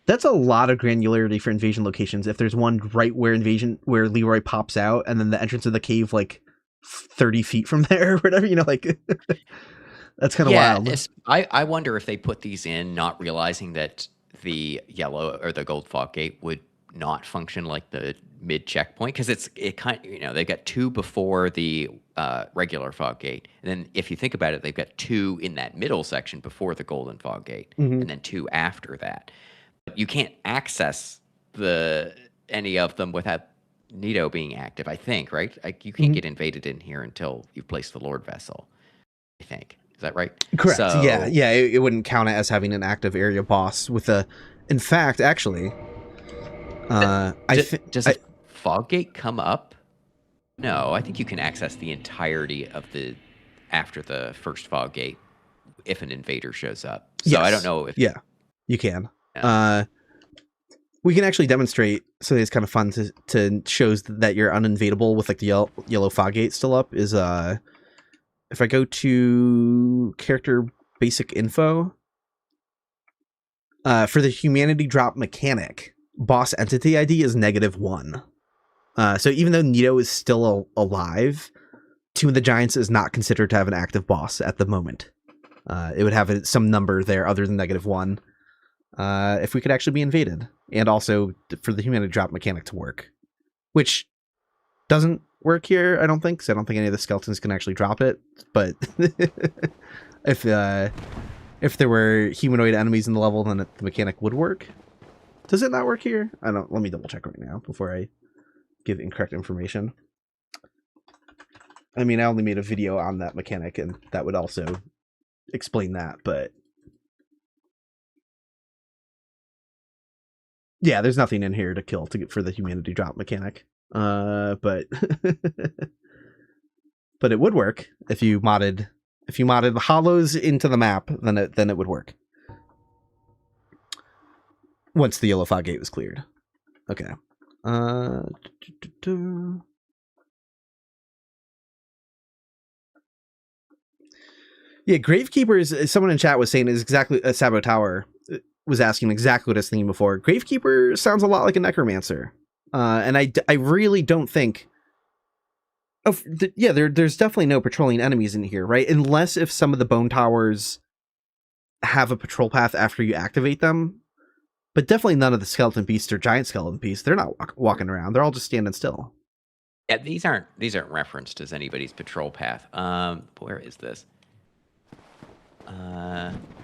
That's a lot of granularity for invasion locations. If there's one right where Leeroy pops out, and then the entrance of the cave like 30 feet from there or whatever, like that's kind of wild. I wonder if they put these in not realizing that the yellow or the gold fog gate would not function like the mid checkpoint, because it kind of, they've got 2 before the regular fog gate, and then if you think about it, they've got 2 in that middle section before the golden fog gate, and then 2 after that. You can't access any of them without Nito being active, I think, right? Like, you can't get invaded in here until you've placed the Lord Vessel, I think. Is that right? Correct. So, yeah. It wouldn't count it as having an active area boss with a... In fact, actually... does the fog gate come up? No, I think you can access the entirety of after the first fog gate if an invader shows up. So yes. I don't know if... Yeah, you can. We can actually demonstrate, so it's kind of fun to shows that you're uninvadable with like the yellow fog gate still up, is if I go to character basic info, for the humanity drop mechanic, boss entity ID is -1. So even though Nito is still alive, 2 of the Giants is not considered to have an active boss at the moment. It would have some number there other than -1. If we could actually be invaded, and also for the humanity drop mechanic to work, which doesn't work here, I don't think, because I don't think any of the skeletons can actually drop it. But if there were humanoid enemies in the level, then the mechanic would work. Does it not work here? Let me double check right now before I give incorrect information. I mean, I only made a video on that mechanic, and that would also explain that, but yeah, there's nothing in here to kill for the humanity drop mechanic. But but it would work if you modded the hollows into the map, then it would work. Once the yellow fog gate was cleared. Okay. Yeah, Gravekeeper someone in chat was saying is exactly Sabo Tower was asking exactly what I was thinking before. Gravekeeper sounds a lot like a Necromancer, and I really don't think. There's definitely no patrolling enemies in here, right? Unless if some of the bone towers have a patrol path after you activate them, but definitely none of the skeleton beasts or giant skeleton beasts. They're not walking around. They're all just standing still. Yeah, these aren't referenced as anybody's patrol path. Where is this?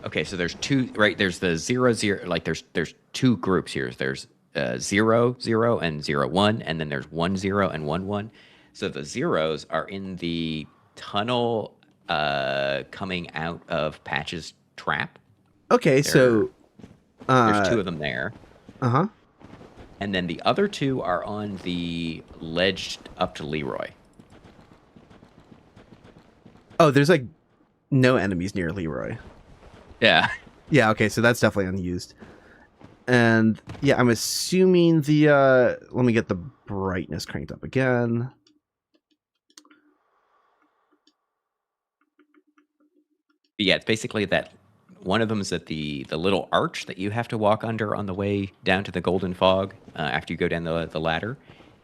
Okay, so there's two, right? There's the 0-0, like there's two groups here. There's 0-0 and 0-1, and then there's 1-0 and 1-1. So the zeros are in the tunnel coming out of Patch's trap. Okay, so there's two of them there. Uh-huh. And then the other two are on the ledge up to Leeroy. Oh, there's like no enemies near Leeroy. Yeah. Yeah, okay, so that's definitely unused. And yeah, I'm assuming the let me get the brightness cranked up again. Yeah, it's basically that one of them is at the little arch that you have to walk under on the way down to the Golden Fog after you go down the ladder.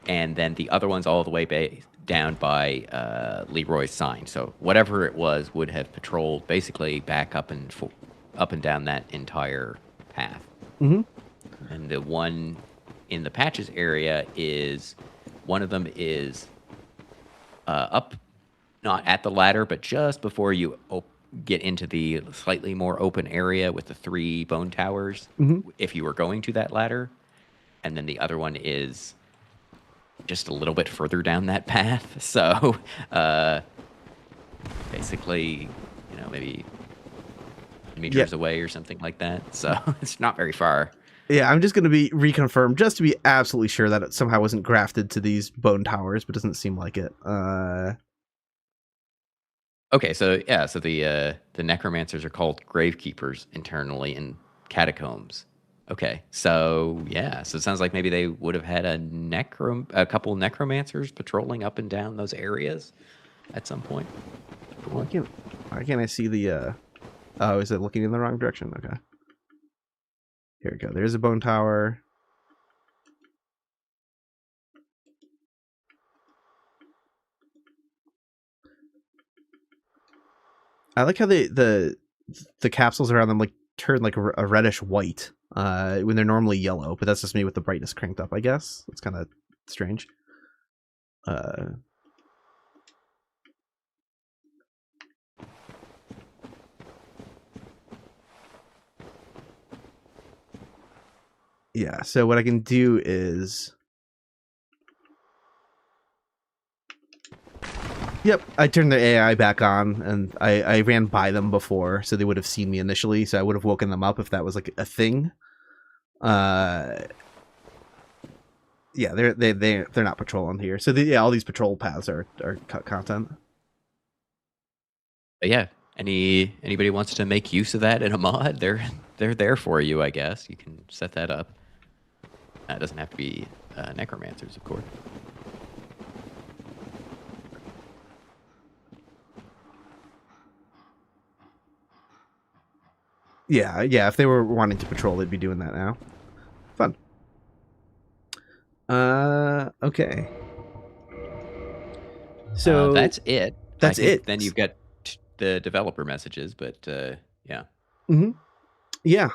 And then the other one's all the way down by Leeroy's sign. So whatever it was would have patrolled basically back up and down that entire path. Mm-hmm. And the one in the Patches area is, one of them is up, not at the ladder, but just before you get into the slightly more open area with the 3 bone towers, if you were going to that ladder. And then the other one is just a little bit further down that path. So basically, maybe meters away or something like that. So it's not very far. Yeah, I'm just going to be reconfirmed just to be absolutely sure that it somehow wasn't grafted to these bone towers, but doesn't seem like it. Okay, so yeah, so the necromancers are called gravekeepers internally in catacombs. Okay, so yeah, so it sounds like maybe they would have had a couple necromancers patrolling up and down those areas at some point. Why can't I see the? Oh, is it looking in the wrong direction? Okay. Here we go. There's a bone tower. I like how the capsules around them like turn like a reddish white when they're normally yellow, but that's just me with the brightness cranked up, I guess. It's kind of strange. Yeah, so what I can do is... Yep, I turned the AI back on, and I ran by them before, so they would have seen me initially, so I would have woken them up if that was like a thing. Yeah, they're not patrolling here. So yeah, all these patrol paths are cut content. But yeah, anybody wants to make use of that in a mod, they're there for you, I guess. You can set that up. It doesn't have to be necromancers, of course. Yeah, if they were wanting to patrol, they'd be doing that now. Fun. Okay. So that's it. That's it. Then you've got the developer messages, but yeah. Mm-hmm. Yeah,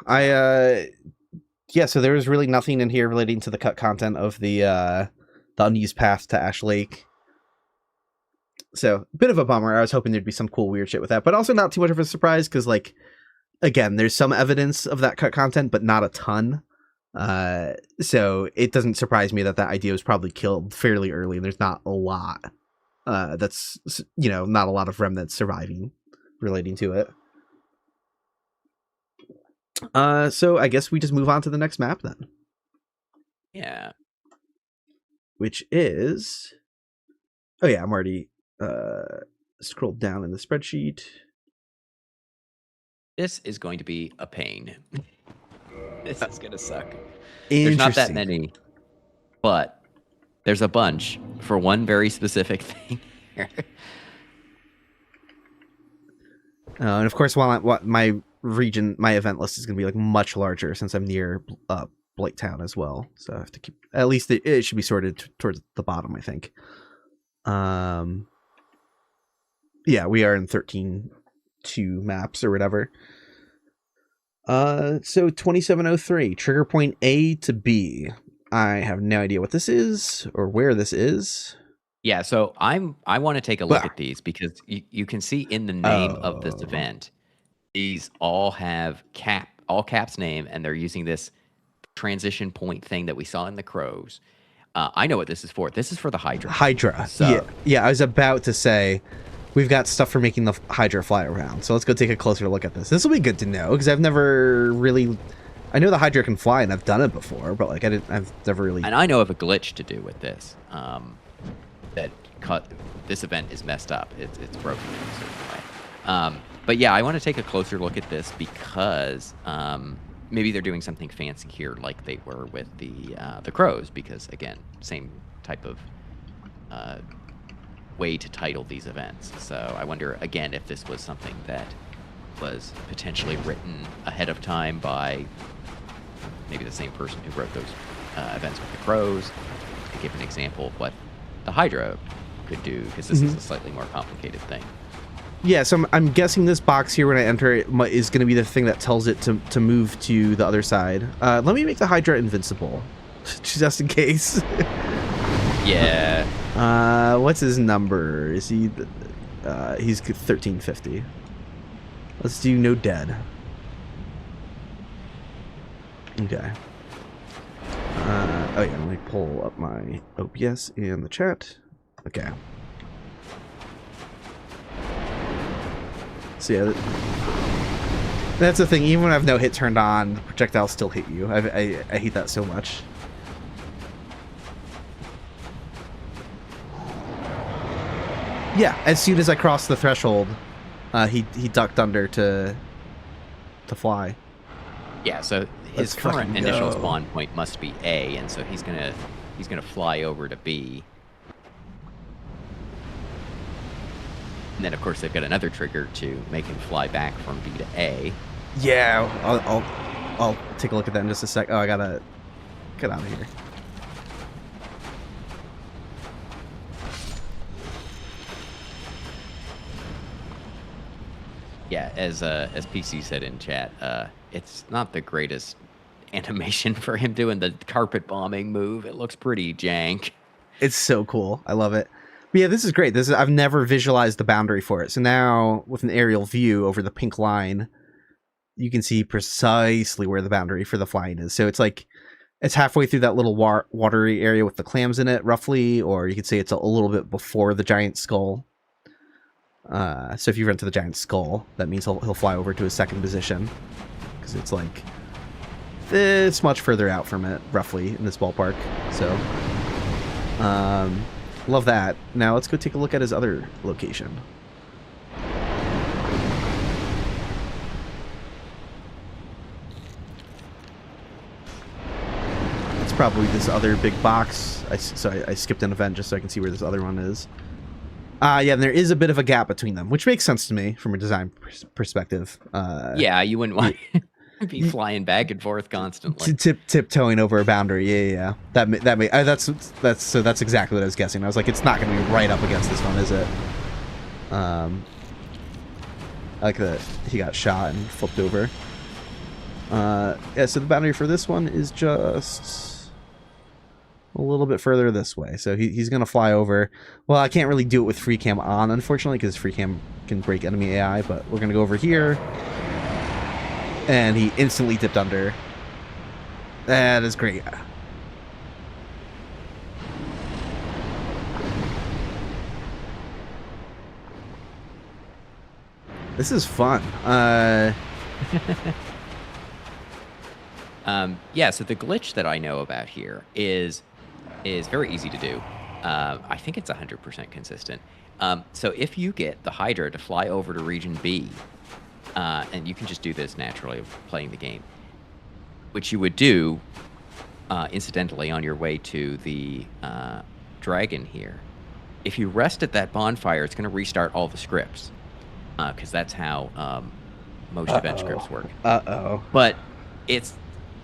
yeah, so there was really nothing in here relating to the cut content of the unused path to Ash Lake. So, a bit of a bummer. I was hoping there'd be some cool weird shit with that, but also not too much of a surprise, because, like, again, there's some evidence of that cut content, but not a ton. So it doesn't surprise me that idea was probably killed fairly early, and there's not a lot. That's, not a lot of remnants surviving relating to it. So I guess we just move on to the next map then. Yeah. Which is... Oh yeah, I'm already scrolled down in the spreadsheet. This is going to be a pain. This is going to suck. There's not that many, but there's a bunch for one very specific thing here. And of course, while my event list is going to be like much larger since I'm near Blighttown as well. So I have to keep, at least it should be sorted towards the bottom, I think. Yeah, we are in 13.2 maps or whatever. So 2703, trigger point A to B. I have no idea what this is or where this is. Yeah, so I want to take a look at these because you can see in the name of this event, these all have all caps name, and they're using this transition point thing that we saw in the crows. I know what this is for. This is for the Hydra. Hydra. So, yeah. I was about to say, we've got stuff for making the Hydra fly around. So let's go take a closer look at this. This will be good to know because I've never really. I know the Hydra can fly, and I've done it before, but like I've never really. And I know of a glitch to do with this. This event is messed up. It's broken in a certain way. But yeah, I want to take a closer look at this because maybe they're doing something fancy here, like they were with the crows. Because again, same type of way to title these events. So I wonder again if this was something that was potentially written ahead of time by maybe the same person who wrote those events with the crows to give an example of what the Hydra could do, because this is a slightly more complicated thing. Yeah, so I'm guessing this box here when I enter it is going to be the thing that tells it to move to the other side. Let me make the Hydra invincible, just in case. Yeah. What's his number? Is he? He's 1350. Let's do no dead. Okay. Oh yeah, let me pull up my OBS in the chat. Okay. So yeah, that's the thing. Even when I have no hit turned on, the projectiles still hit you. I hate that so much. Yeah, as soon as I crossed the threshold, he ducked under to fly. Yeah, so his current initial spawn point must be A, and so he's gonna fly over to B. And then of course they've got another trigger to make him fly back from B to A. Yeah, I'll take a look at that in just a sec. Oh, I gotta get out of here. Yeah, as PC said in chat, it's not the greatest animation for him doing the carpet bombing move. It looks pretty jank. It's so cool. I love it. But yeah, this is great. I've never visualized the boundary for it. So now with an aerial view over the pink line, you can see precisely where the boundary for the flying is. So it's like it's halfway through that little watery area with the clams in it, roughly, or you could say it's a little bit before the giant skull. So if you run to the giant skull, that means he'll fly over to his second position, because it's like this much further out from it, roughly, in this ballpark. So, love that. Now let's go take a look at his other location. It's probably this other big box. So I skipped an event just so I can see where this other one is. Yeah, and there is a bit of a gap between them, which makes sense to me from a design perspective. Yeah, you wouldn't want to be flying back and forth constantly. Tiptoeing over a boundary. Yeah. That's exactly what I was guessing. I was like, it's not going to be right up against this one, is it? I like that he got shot and flipped over. Yeah, so the boundary for this one is just a little bit further this way. So he's going to fly over. Well, I can't really do it with free cam on, unfortunately, because free cam can break enemy AI, but we're going to go over here. And he instantly dipped under. That is great. This is fun. Yeah, so the glitch that I know about here is very easy to do. I think it's 100% consistent. So if you get the Hydra to fly over to region B, and you can just do this naturally playing the game, which you would do incidentally on your way to the dragon here. If you rest at that bonfire, it's going to restart all the scripts. because that's how most event scripts work. Uh-oh. But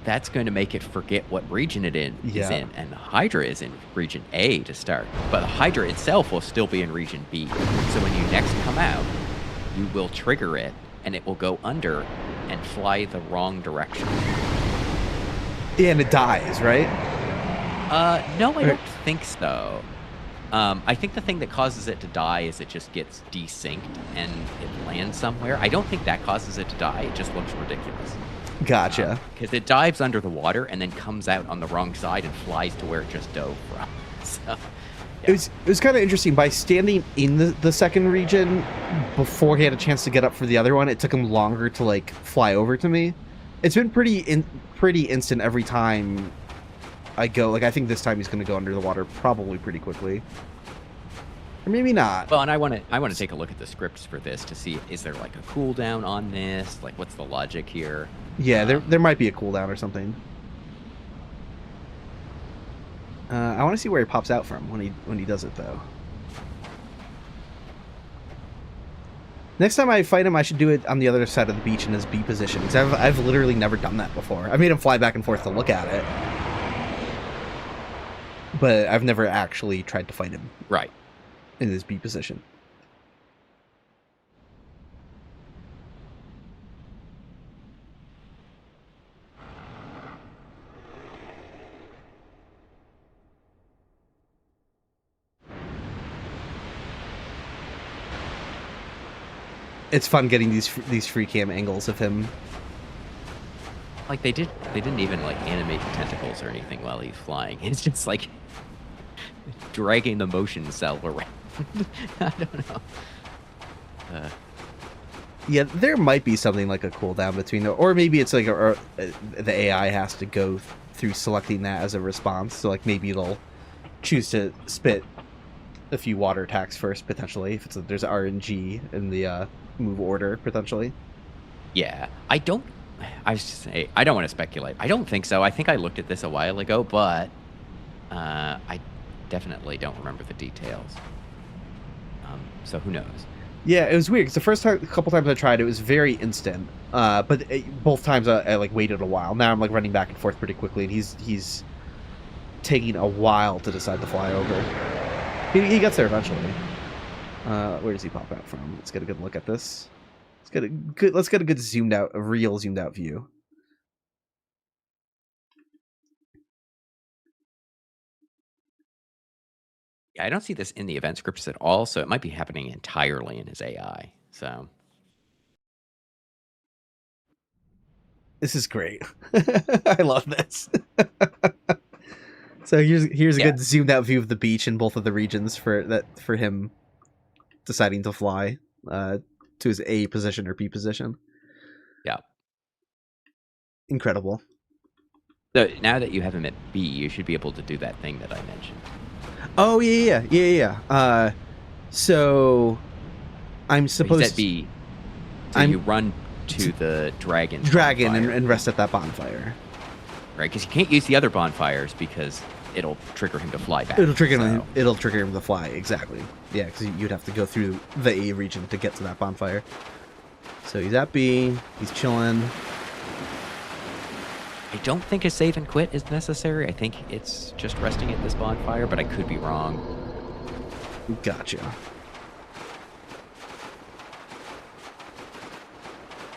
that's going to make it forget what region it is Yeah. in, and the Hydra is in region A to start. But the Hydra itself will still be in region B. So when you next come out, you will trigger it, and it will go under and fly the wrong direction. Yeah, and it dies, right? No, I don't think so. I think the thing that causes it to die is it just gets desynced and it lands somewhere. I don't think that causes it to die. It just looks ridiculous. Gotcha. Because it dives under the water and then comes out on the wrong side and flies to where it just dove from. So, yeah. It was kind of interesting. By standing in the second region before he had a chance to get up for the other one, it took him longer to like fly over to me. It's been pretty instant every time I go. Like, I think this time he's going to go under the water probably pretty quickly. Or maybe not. Well, and I want to take a look at the scripts for this to see, is there like a cooldown on this? Like, what's the logic here? Yeah, there might be a cooldown or something. I want to see where he pops out from when he does it, though. Next time I fight him, I should do it on the other side of the beach in his B position, because I've literally never done that before. I made him fly back and forth to look at it, but I've never actually tried to fight him. Right. In his B position. It's fun getting these free cam angles of him. Like they didn't even like animate the tentacles or anything while he's flying. It's just like dragging the motion cell around. I don't know. Yeah, there might be something like a cooldown between, or maybe it's like the AI has to go through selecting that as a response. So like maybe it'll choose to spit a few water attacks first, potentially, if there's RNG in the move order, potentially. Yeah, I don't want to speculate. I don't think so. I think I looked at this a while ago, but I definitely don't remember the details. So who knows? Yeah, it was weird because the first couple times I tried, it was very instant. But both times I like waited a while. Now I'm like running back and forth pretty quickly, and he's taking a while to decide to fly over. He gets there eventually. Where does he pop out from? Let's get a good look at this. Let's get a good real zoomed out view. Yeah, I don't see this in the event scripts at all, so it might be happening entirely in his AI. So this is great. I love this. So here's a good zoomed out view of the beach in both of the regions for him deciding to fly to his A position or B position. Yeah. Incredible. So now that you have him at B, you should be able to do that thing that I mentioned. Oh yeah. So I'm supposed he's at B. So you run to the dragon and rest at that bonfire. Right, because you can't use the other bonfires because it'll trigger him to fly back. It'll trigger him to fly, exactly. Yeah, because you'd have to go through the A region to get to that bonfire. So he's at B, he's chilling. I don't think a save and quit is necessary. I think it's just resting at this bonfire, but I could be wrong. Gotcha.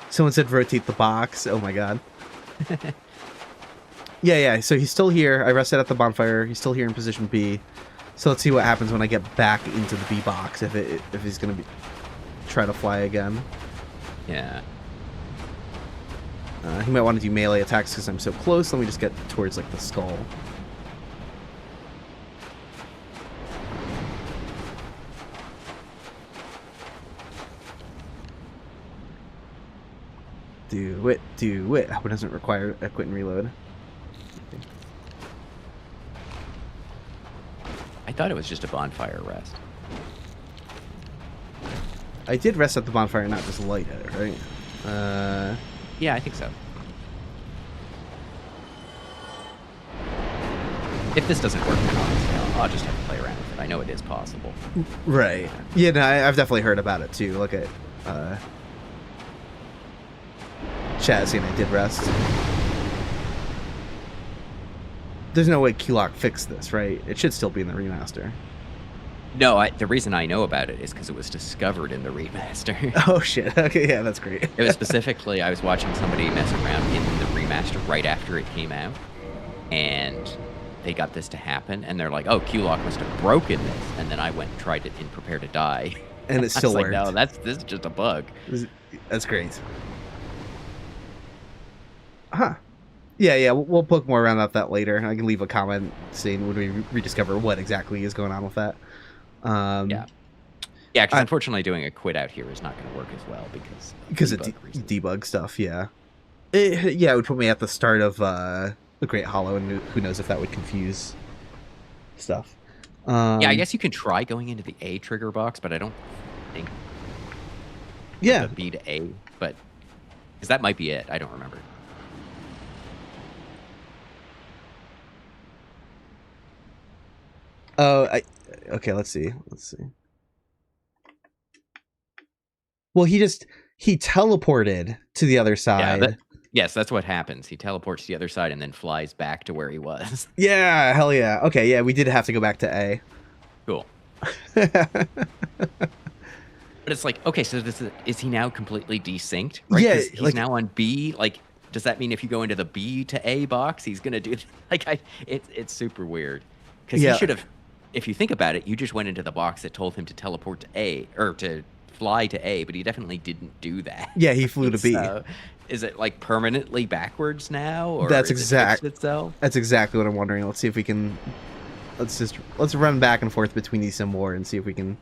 Someone said rotate the box. Oh my god. Yeah, so he's still here. I rested at the bonfire. He's still here in position B. So let's see what happens when I get back into the B box, if he's going to try to fly again. Yeah. He might want to do melee attacks because I'm so close. Let me just get towards like the skull. Do it. I hope it doesn't require a quit and reload. I thought it was just a bonfire rest. I did rest at the bonfire, not just light at it, right? Yeah, I think so. If this doesn't work, then honestly, I'll just have to play around with it. I know it is possible. Right. Yeah, no, I've definitely heard about it too. Look at Chat saying I did rest. There's no way Keylock fixed this, right? It should still be in the remaster. No, the reason I know about it is because it was discovered in the remaster. Oh shit. Okay, yeah, that's great. It was specifically, I was watching somebody mess around in the remaster right after it came out, and they got this to happen, and they're like, oh, Q-Lock must have broken this, and then I went and tried it in Prepare to Die. And it still worked. Like, no, this is just a bug. That's great. Huh. Yeah, we'll poke more around that later. I can leave a comment saying when we rediscover what exactly is going on with that. Yeah, because unfortunately doing a quit out here is not going to work as well because of debug stuff. Yeah, it would put me at the start of the Great Hollow, and who knows if that would confuse stuff. Yeah, I guess you can try going into the A trigger box, but I don't think. Yeah, the B to A, but because that might be it. I don't remember. Oh, okay. Let's see. Well, he teleported to the other side. Yeah, yes, that's what happens. He teleports to the other side and then flies back to where he was. Yeah, hell yeah. Okay, yeah, we did have to go back to A. Cool. But it's like, okay, so is he now completely desynced? Right? Yeah, he's now on B. Like, does that mean if you go into the B to A box, he's gonna do it's super weird because he should have. If you think about it, you just went into the box that told him to teleport to A or to fly to A, but he definitely didn't do that. Yeah, he flew to B. So, is it like permanently backwards now, or that's exactly what I'm wondering. Let's see if we can. Let's run back and forth between these some more and see if we can.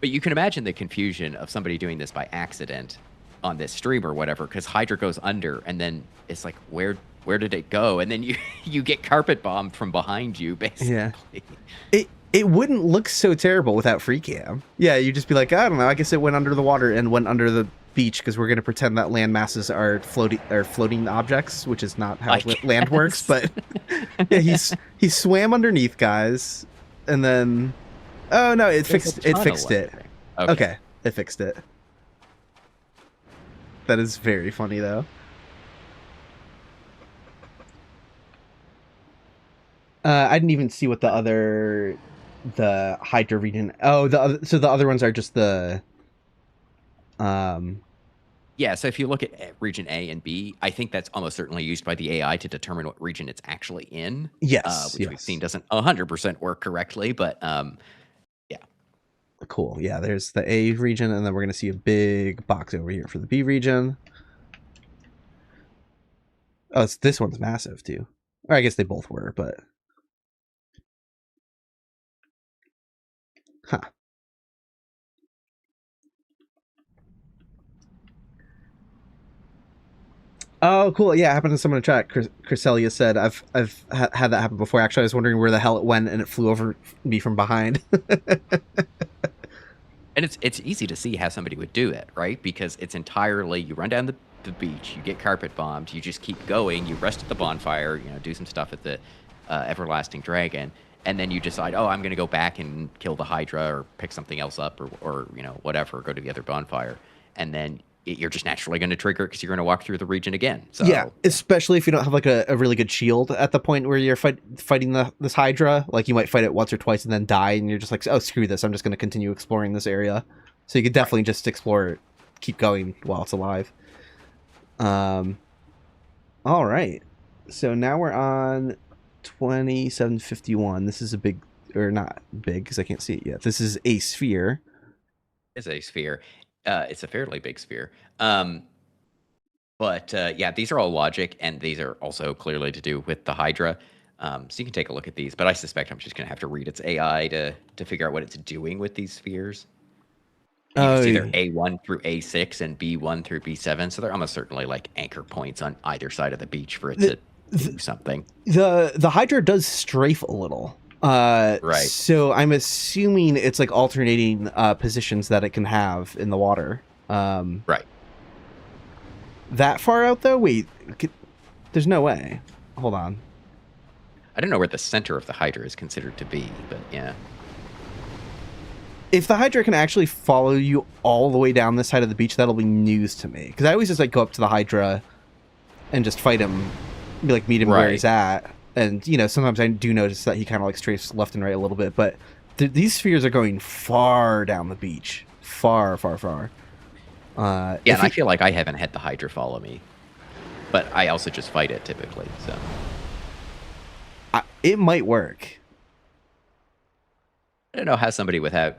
But you can imagine the confusion of somebody doing this by accident on this stream or whatever, because Hydra goes under, and then it's like, where did it go? And then you get carpet bombed from behind you, basically. Yeah. It wouldn't look so terrible without free cam. Yeah, you'd just be like, I don't know, I guess it went under the water and went under the beach because we're going to pretend that land masses are floating objects, which is not how land works. But yeah, he swam underneath, guys, and then oh no, it fixed it. Okay, it fixed it. That is very funny though. I didn't even see what the Hydra region. Oh, so the other ones are just the. Yeah, so if you look at region A and B, I think that's almost certainly used by the AI to determine what region it's actually in. Yes, which we've seen doesn't 100% work correctly, but yeah. Cool. Yeah, there's the A region, and then we're gonna see a big box over here for the B region. Oh, this one's massive too. Or I guess they both were, but. Huh. Oh, cool. Yeah, it happened to someone in chat. Chryselia said, I've had that happen before. Actually, I was wondering where the hell it went, and it flew over me from behind. And it's easy to see how somebody would do it, right? Because it's entirely, you run down the beach, you get carpet bombed, you just keep going, you rest at the bonfire, do some stuff at the Everlasting Dragon, and then you decide, oh, I'm going to go back and kill the Hydra or pick something else up or whatever, go to the other bonfire. And then you're just naturally going to trigger it because you're going to walk through the region again. So yeah, especially if you don't have like a really good shield at the point where you're fighting this Hydra. Like you might fight it once or twice and then die, and you're just like, oh, screw this. I'm just going to continue exploring this area. So you could definitely just explore it, keep going while it's alive. All right. So now we're on 2751. This is a big, or not big because I can't see it yet. This is a sphere. It's a sphere. It's a fairly big sphere. But yeah, these are all logic, and these are also clearly to do with the Hydra. So you can take a look at these, but I suspect I'm just going to have to read its AI to figure out what it's doing with these spheres. It's either A1 through A6 and B1 through B7, so they're almost certainly like anchor points on either side of the beach for it to do something. The Hydra does strafe a little. Right. So I'm assuming it's like alternating positions that it can have in the water. Right. That far out though? Wait, there's no way. Hold on. I don't know where the center of the Hydra is considered to be, but yeah. If the Hydra can actually follow you all the way down this side of the beach, that'll be news to me. Because I always just like go up to the Hydra and just fight him, be like meet him where he's at. And you know, sometimes I do notice that he kind of like strafes left and right a little bit. But these spheres are going far down the beach, far, far, far. Yeah, and I feel like I haven't had the Hydra follow me, but I also just fight it typically. So it might work. I don't know how somebody without.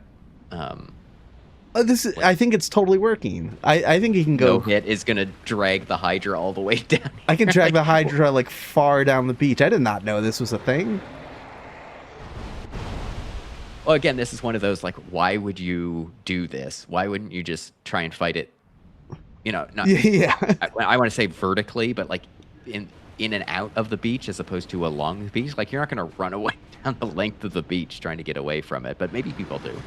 I think it's totally working. I think he can go. No hit is gonna drag the Hydra all the way down. I can drag the Hydra like far down the beach. I did not know this was a thing. Well, again, this is one of those like, why would you do this? Why wouldn't you just try and fight it? You know, not. Yeah. I want to say vertically, but like in and out of the beach as opposed to along the beach. Like you're not gonna run away down the length of the beach trying to get away from it, but maybe people do.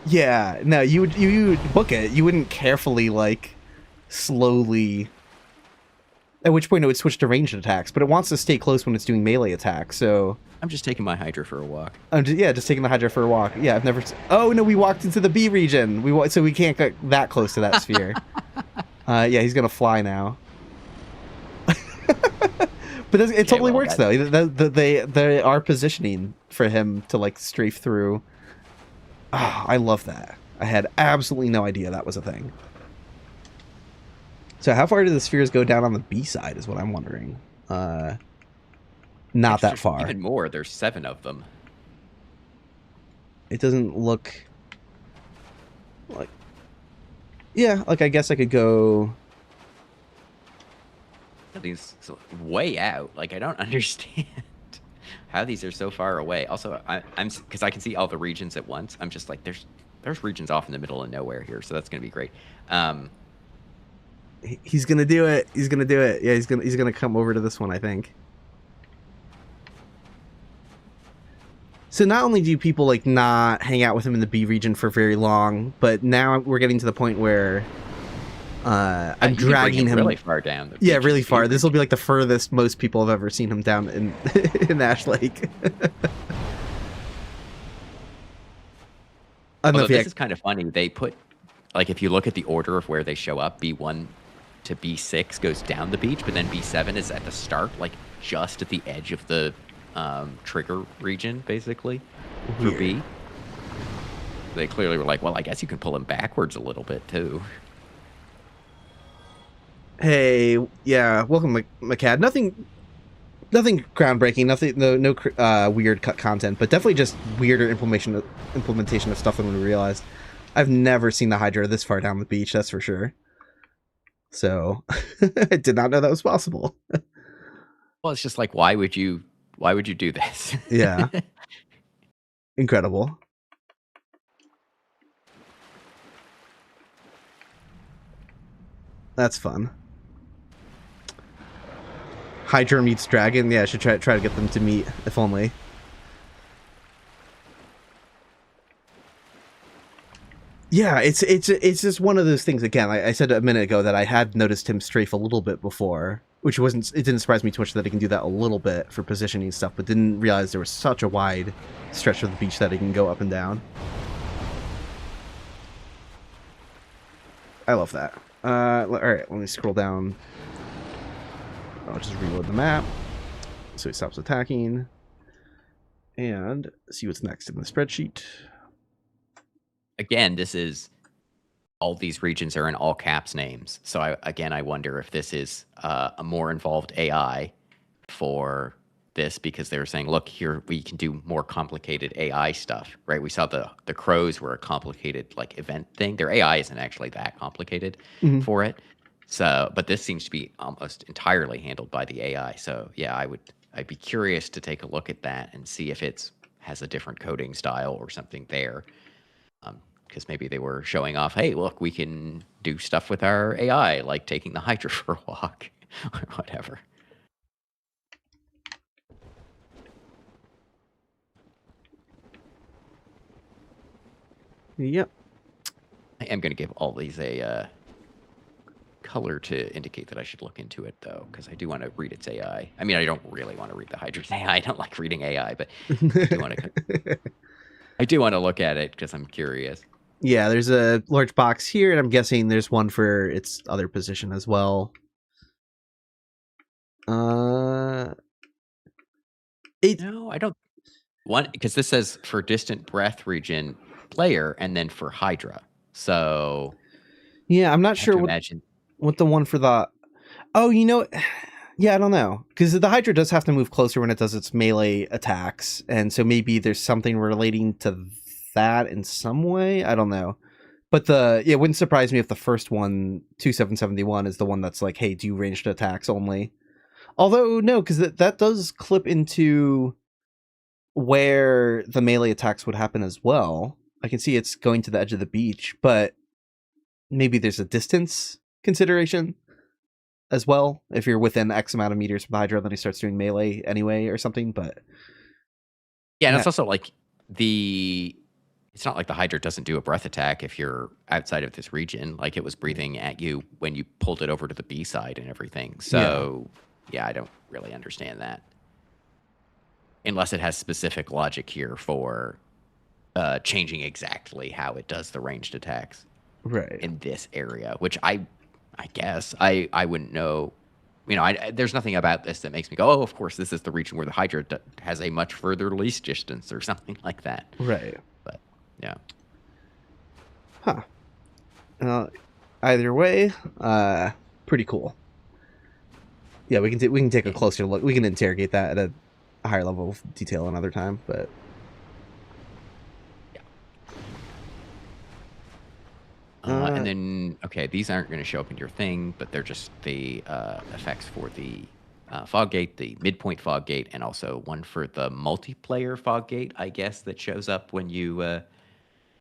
Yeah, no, you would book it. You wouldn't carefully, like, slowly... At which point it would switch to ranged attacks, but it wants to stay close when it's doing melee attacks, so... I'm just taking my Hydra for a walk. Just taking the Hydra for a walk. Yeah, I've never... Oh, no, we walked into the B region! So we can't get that close to that sphere. Yeah, he's gonna fly now. But it totally works, though. They are positioning for him to, like, strafe through... Oh, I love that. I had absolutely no idea that was a thing. So how far do the spheres go down on the B side is what I'm wondering. Not that far. Even more. There's 7 of them. It doesn't look like... Yeah, like I guess I could go... These way out. Like I don't understand how these are so far away. Also, I'm because I can see all the regions at once. I'm just like, there's regions off in the middle of nowhere here, so that's gonna be great. He's gonna do it. He's gonna do it. Yeah, he's gonna come over to this one, I think. So not only do people like not hang out with him in the B region for very long, but now we're getting to the point where I'm dragging him really far down. Yeah, really far. This will be like the furthest most people have ever seen him down in in Ash Lake. Although this is kind of funny. They put, like, if you look at the order of where they show up, B1 to B6 goes down the beach, but then B7 is at the start, like just at the edge of the trigger region, basically, for B. They clearly were like, well, I guess you can pull him backwards a little bit, too. Hey, yeah, welcome, McCad. Nothing groundbreaking, no weird content, but definitely just weirder implementation of stuff than we realized. I've never seen the Hydra this far down the beach, that's for sure. So, I did not know that was possible. Well, it's just like, why would you do this? Yeah. Incredible. That's fun. Hydra meets Dragon. Yeah, I should try to get them to meet, if only. Yeah, it's just one of those things. Again, I said a minute ago that I had noticed him strafe a little bit before, which it didn't surprise me too much that he can do that a little bit for positioning stuff, but didn't realize there was such a wide stretch of the beach that he can go up and down. I love that. All right, let me scroll down. I'll just reload the map so he stops attacking and see what's next in the spreadsheet. Again, this is all these regions are in all caps names. So I wonder if this is a more involved AI for this, because they were saying, look, here we can do more complicated AI stuff, right? We saw the crows were a complicated like event thing. Their AI isn't actually that complicated for it. So, but this seems to be almost entirely handled by the AI. So yeah, I'd be curious to take a look at that and see if it's has a different coding style or something there. Because maybe they were showing off, hey, look, we can do stuff with our AI, like taking the Hydra for a walk or whatever. Yep. I am going to give all these a color to indicate that I should look into it, though, because I do want to read its AI. I mean, I don't really want to read the Hydra's AI. I don't like reading AI, but I do want to... I do want to look at it because I'm curious. Yeah, there's a large box here, and I'm guessing there's one for its other position as well. No, I don't. One, because this says for distant breath region player, and then for Hydra. So Yeah, I'm not I have sure to imagine. what the one for the. Oh, yeah, I don't know, because the Hydra does have to move closer when it does its melee attacks, and so maybe there's something relating to that in some way. I don't know, but it wouldn't surprise me if the first one, 2771, is the one that's like, hey, do ranged attacks only? Although no, because that does clip into where the melee attacks would happen as well. I can see it's going to the edge of the beach, but maybe there's a distance consideration as well. If you're within X amount of meters from the Hydra, then he starts doing melee anyway or something. But Yeah, and it's also like it's not like the Hydra doesn't do a breath attack if you're outside of this region. Like it was breathing at you when you pulled it over to the B side and everything. So yeah, I don't really understand that. Unless it has specific logic here for changing exactly how it does the ranged attacks right, in this area, which I guess I wouldn't know. There's nothing about this that makes me go, oh, of course, this is the region where the Hydra has a much further least distance or something like that. right, But yeah, either way, pretty cool. Yeah, we can take a closer look. We can interrogate that at a higher level of detail another time. But and then okay, these aren't going to show up in your thing, but they're just the effects for the fog gate, the midpoint fog gate, and also one for the multiplayer fog gate, I guess, that shows up when you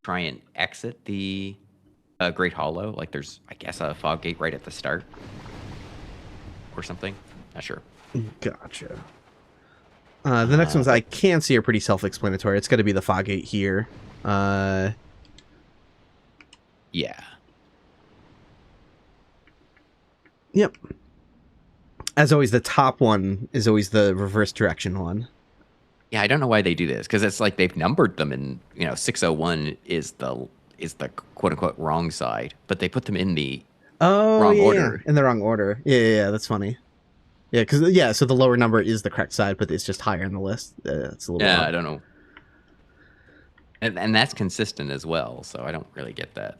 try and exit the Great Hollow. Like there's, I guess, a fog gate right at the start or something. Not sure. gotcha. The next ones I can see are pretty self-explanatory. It's got to be the fog gate here. Yeah. Yep. As always, the top one is always the reverse direction one. Yeah, I don't know why they do this because it's like they've numbered them, and 601 is the quote unquote wrong side, but they put them in the wrong order. In the wrong order. Yeah, that's funny. Yeah, because so the lower number is the correct side, but it's just higher in the list. It's a little odd. I don't know. And that's consistent as well, so I don't really get that.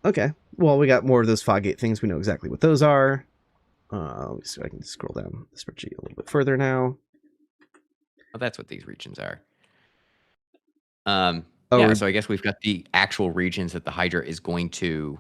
Okay, well, we got more of those Foggate things. We know exactly what those are. Let me see if I can scroll down the spreadsheet a little bit further now. Well, that's what these regions are. So I guess we've got the actual regions that the Hydra is going to